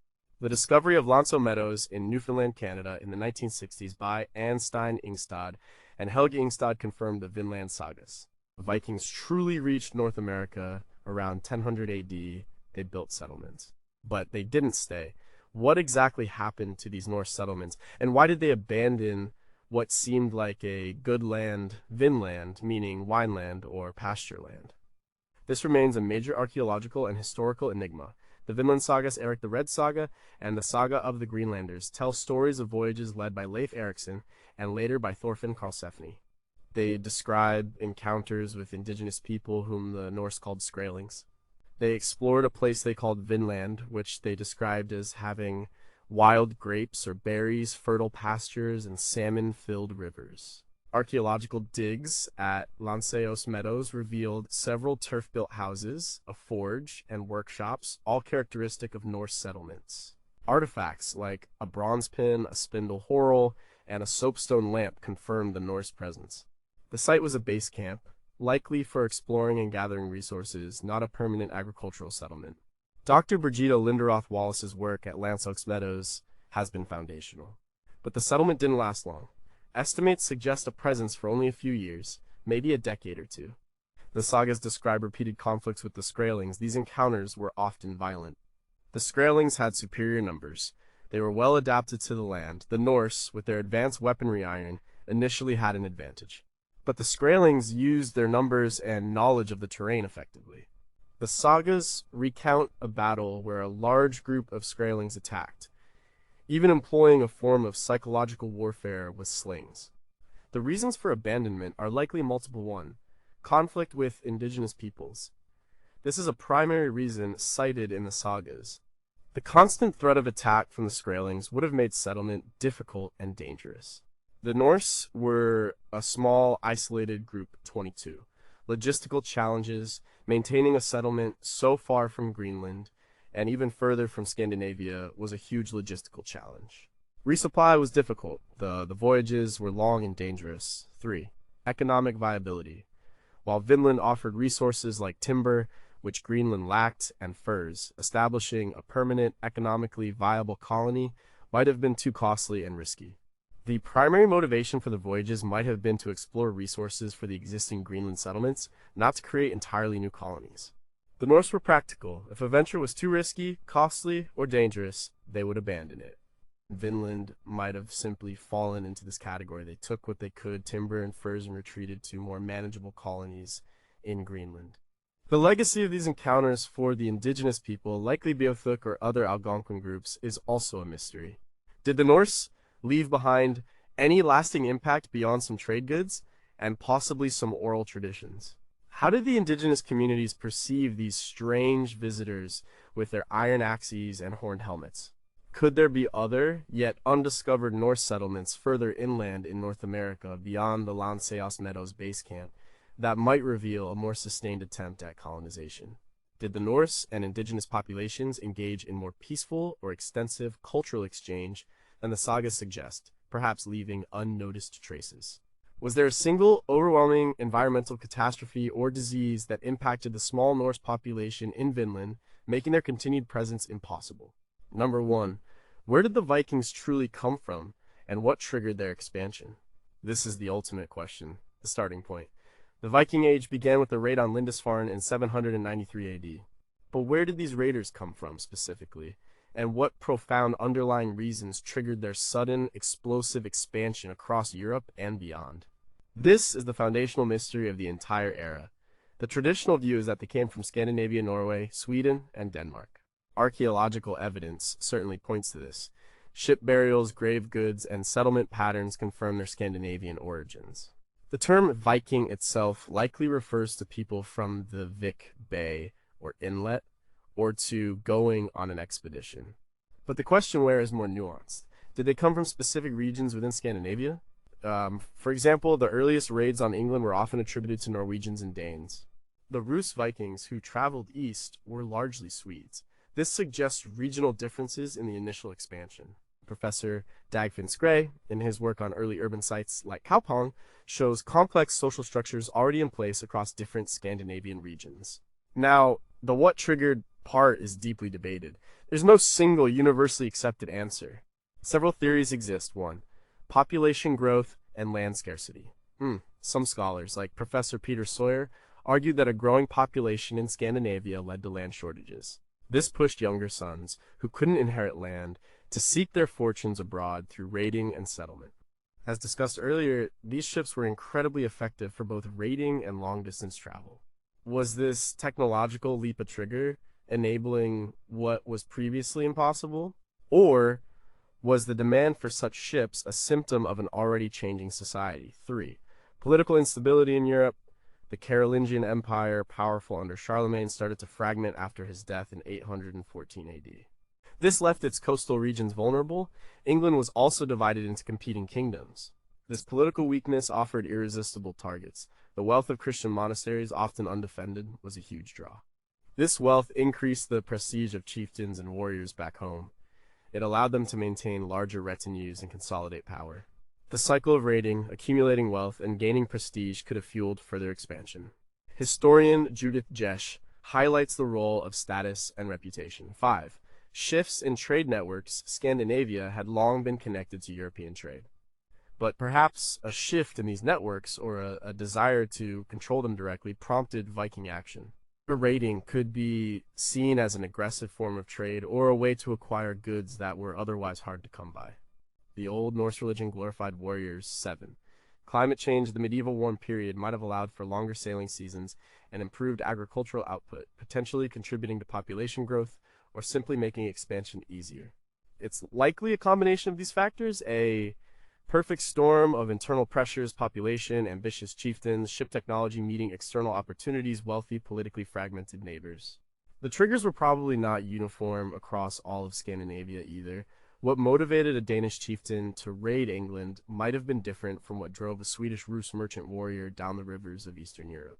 The discovery of L'Anse aux Meadows in Newfoundland, Canada in the 1960s by Anstein Ingstad and Helge Ingstad confirmed the Vinland sagas. The Vikings truly reached North America around 1000 AD. They built settlements, but they didn't stay. What exactly happened to these Norse settlements, and why did they abandon what seemed like a good land, Vinland, meaning wineland or pasture land? This remains a major archaeological and historical enigma. The Vinland sagas, Eric the Red saga, and the saga of the Greenlanders tell stories of voyages led by Leif Erikson and later by Thorfinn Karlsefni. They describe encounters with indigenous people whom the Norse called Skrælings. They explored a place they called Vinland, which they described as having wild grapes or berries, fertile pastures, and salmon-filled rivers. Archaeological digs at L'Anse aux Meadows revealed several turf-built houses, a forge, and workshops, all characteristic of Norse settlements. Artifacts like a bronze pin, a spindle whorl, and a soapstone lamp confirmed the Norse presence. The site was a base camp, likely for exploring and gathering resources, not a permanent agricultural settlement. Dr. Brigitte Linderoth Wallace's work at L'Anse aux Meadows has been foundational. But the settlement didn't last long. Estimates suggest a presence for only a few years, maybe a decade or two. The sagas describe repeated conflicts with the Skrælings. These encounters were often violent. The Skrælings had superior numbers. They were well adapted to the land. The Norse, with their advanced weaponry iron, initially had an advantage. But the Skraelings used their numbers and knowledge of the terrain effectively. The sagas recount a battle where a large group of Skraelings attacked, even employing a form of psychological warfare with slings. The reasons for abandonment are likely multiple. One, conflict with indigenous peoples. This is a primary reason cited in the sagas. The constant threat of attack from the Skraelings would have made settlement difficult and dangerous. The Norse were a small, isolated group. 22. Logistical challenges, maintaining a settlement so far from Greenland and even further from Scandinavia was a huge logistical challenge. Resupply was difficult. The voyages were long and dangerous. 3. Economic viability. While Vinland offered resources like timber, which Greenland lacked, and furs, establishing a permanent, economically viable colony might have been too costly and risky. The primary motivation for the voyages might have been to explore resources for the existing Greenland settlements, not to create entirely new colonies. The Norse were practical. If a venture was too risky, costly, or dangerous, they would abandon it. Vinland might have simply fallen into this category. They took what they could, timber and furs, and retreated to more manageable colonies in Greenland. The legacy of these encounters for the indigenous people, likely Beothuk or other Algonquin groups, is also a mystery. Did the Norse leave behind any lasting impact beyond some trade goods and possibly some oral traditions? How did the indigenous communities perceive these strange visitors with their iron axes and horned helmets? Could there be other, yet undiscovered Norse settlements further inland in North America beyond the Lanceos Meadows base camp that might reveal a more sustained attempt at colonization? Did the Norse and indigenous populations engage in more peaceful or extensive cultural exchange than the sagas suggest, perhaps leaving unnoticed traces? Was there a single, overwhelming environmental catastrophe or disease that impacted the small Norse population in Vinland, making their continued presence impossible? Number 1. Where did the Vikings truly come from, and what triggered their expansion? This is the ultimate question, the starting point. The Viking Age began with a raid on Lindisfarne in 793 AD. But where did these raiders come from specifically, and what profound underlying reasons triggered their sudden, explosive expansion across Europe and beyond? This is the foundational mystery of the entire era. The traditional view is that they came from Scandinavia, Norway, Sweden, and Denmark. Archaeological evidence certainly points to this. Ship burials, grave goods, and settlement patterns confirm their Scandinavian origins. The term Viking itself likely refers to people from the Vik Bay or inlet, or to going on an expedition. But the question where is more nuanced. Did they come from specific regions within Scandinavia? For example, the earliest raids on England were often attributed to Norwegians and Danes. The Rus Vikings who traveled east were largely Swedes. This suggests regional differences in the initial expansion. Professor Dagfinn Skray, in his work on early urban sites like Kaupang, shows complex social structures already in place across different Scandinavian regions. Now, the what triggered part is deeply debated. There's no single universally accepted answer. Several theories exist. 1. Population growth and land scarcity. Some scholars, like Professor Peter Sawyer, argued that a growing population in Scandinavia led to land shortages. This pushed younger sons, who couldn't inherit land, to seek their fortunes abroad through raiding and settlement. As discussed earlier, these ships were incredibly effective for both raiding and long-distance travel. Was this technological leap a trigger, enabling what was previously impossible? Or was the demand for such ships a symptom of an already changing society? 3. Political instability in Europe. The Carolingian Empire, powerful under Charlemagne, started to fragment after his death in 814 AD. This left its coastal regions vulnerable. England was also divided into competing kingdoms. This political weakness offered irresistible targets. The wealth of Christian monasteries, often undefended, was a huge draw. This wealth increased the prestige of chieftains and warriors back home. It allowed them to maintain larger retinues and consolidate power. The cycle of raiding, accumulating wealth, and gaining prestige could have fueled further expansion. Historian Judith Jesch highlights the role of status and reputation. 5. Shifts in trade networks. Scandinavia had long been connected to European trade. But perhaps a shift in these networks, or a desire to control them directly, prompted Viking action. Raiding could be seen as an aggressive form of trade or a way to acquire goods that were otherwise hard to come by. The Old Norse religion glorified warriors. 7. Climate change, the medieval warm period, might have allowed for longer sailing seasons and improved agricultural output, potentially contributing to population growth or simply making expansion easier. It's likely a combination of these factors, a perfect storm of internal pressures, population, ambitious chieftains, ship technology meeting external opportunities, wealthy, politically fragmented neighbors. The triggers were probably not uniform across all of Scandinavia either. What motivated a Danish chieftain to raid England might have been different from what drove a Swedish Rus merchant warrior down the rivers of Eastern Europe.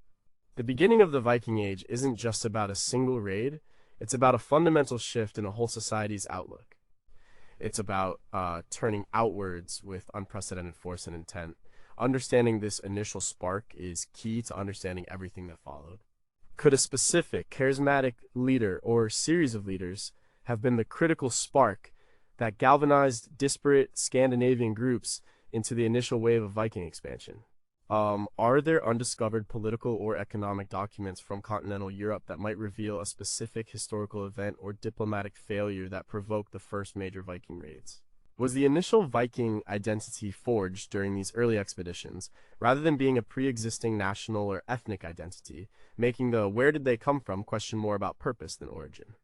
The beginning of the Viking Age isn't just about a single raid, it's about a fundamental shift in a whole society's outlook. It's about turning outwards with unprecedented force and intent. Understanding this initial spark is key to understanding everything that followed. Could a specific, charismatic leader or series of leaders have been the critical spark that galvanized disparate Scandinavian groups into the initial wave of Viking expansion? Are there undiscovered political or economic documents from continental Europe that might reveal a specific historical event or diplomatic failure that provoked the first major Viking raids? Was the initial Viking identity forged during these early expeditions, rather than being a pre-existing national or ethnic identity, making the "where did they come from" question more about purpose than origin?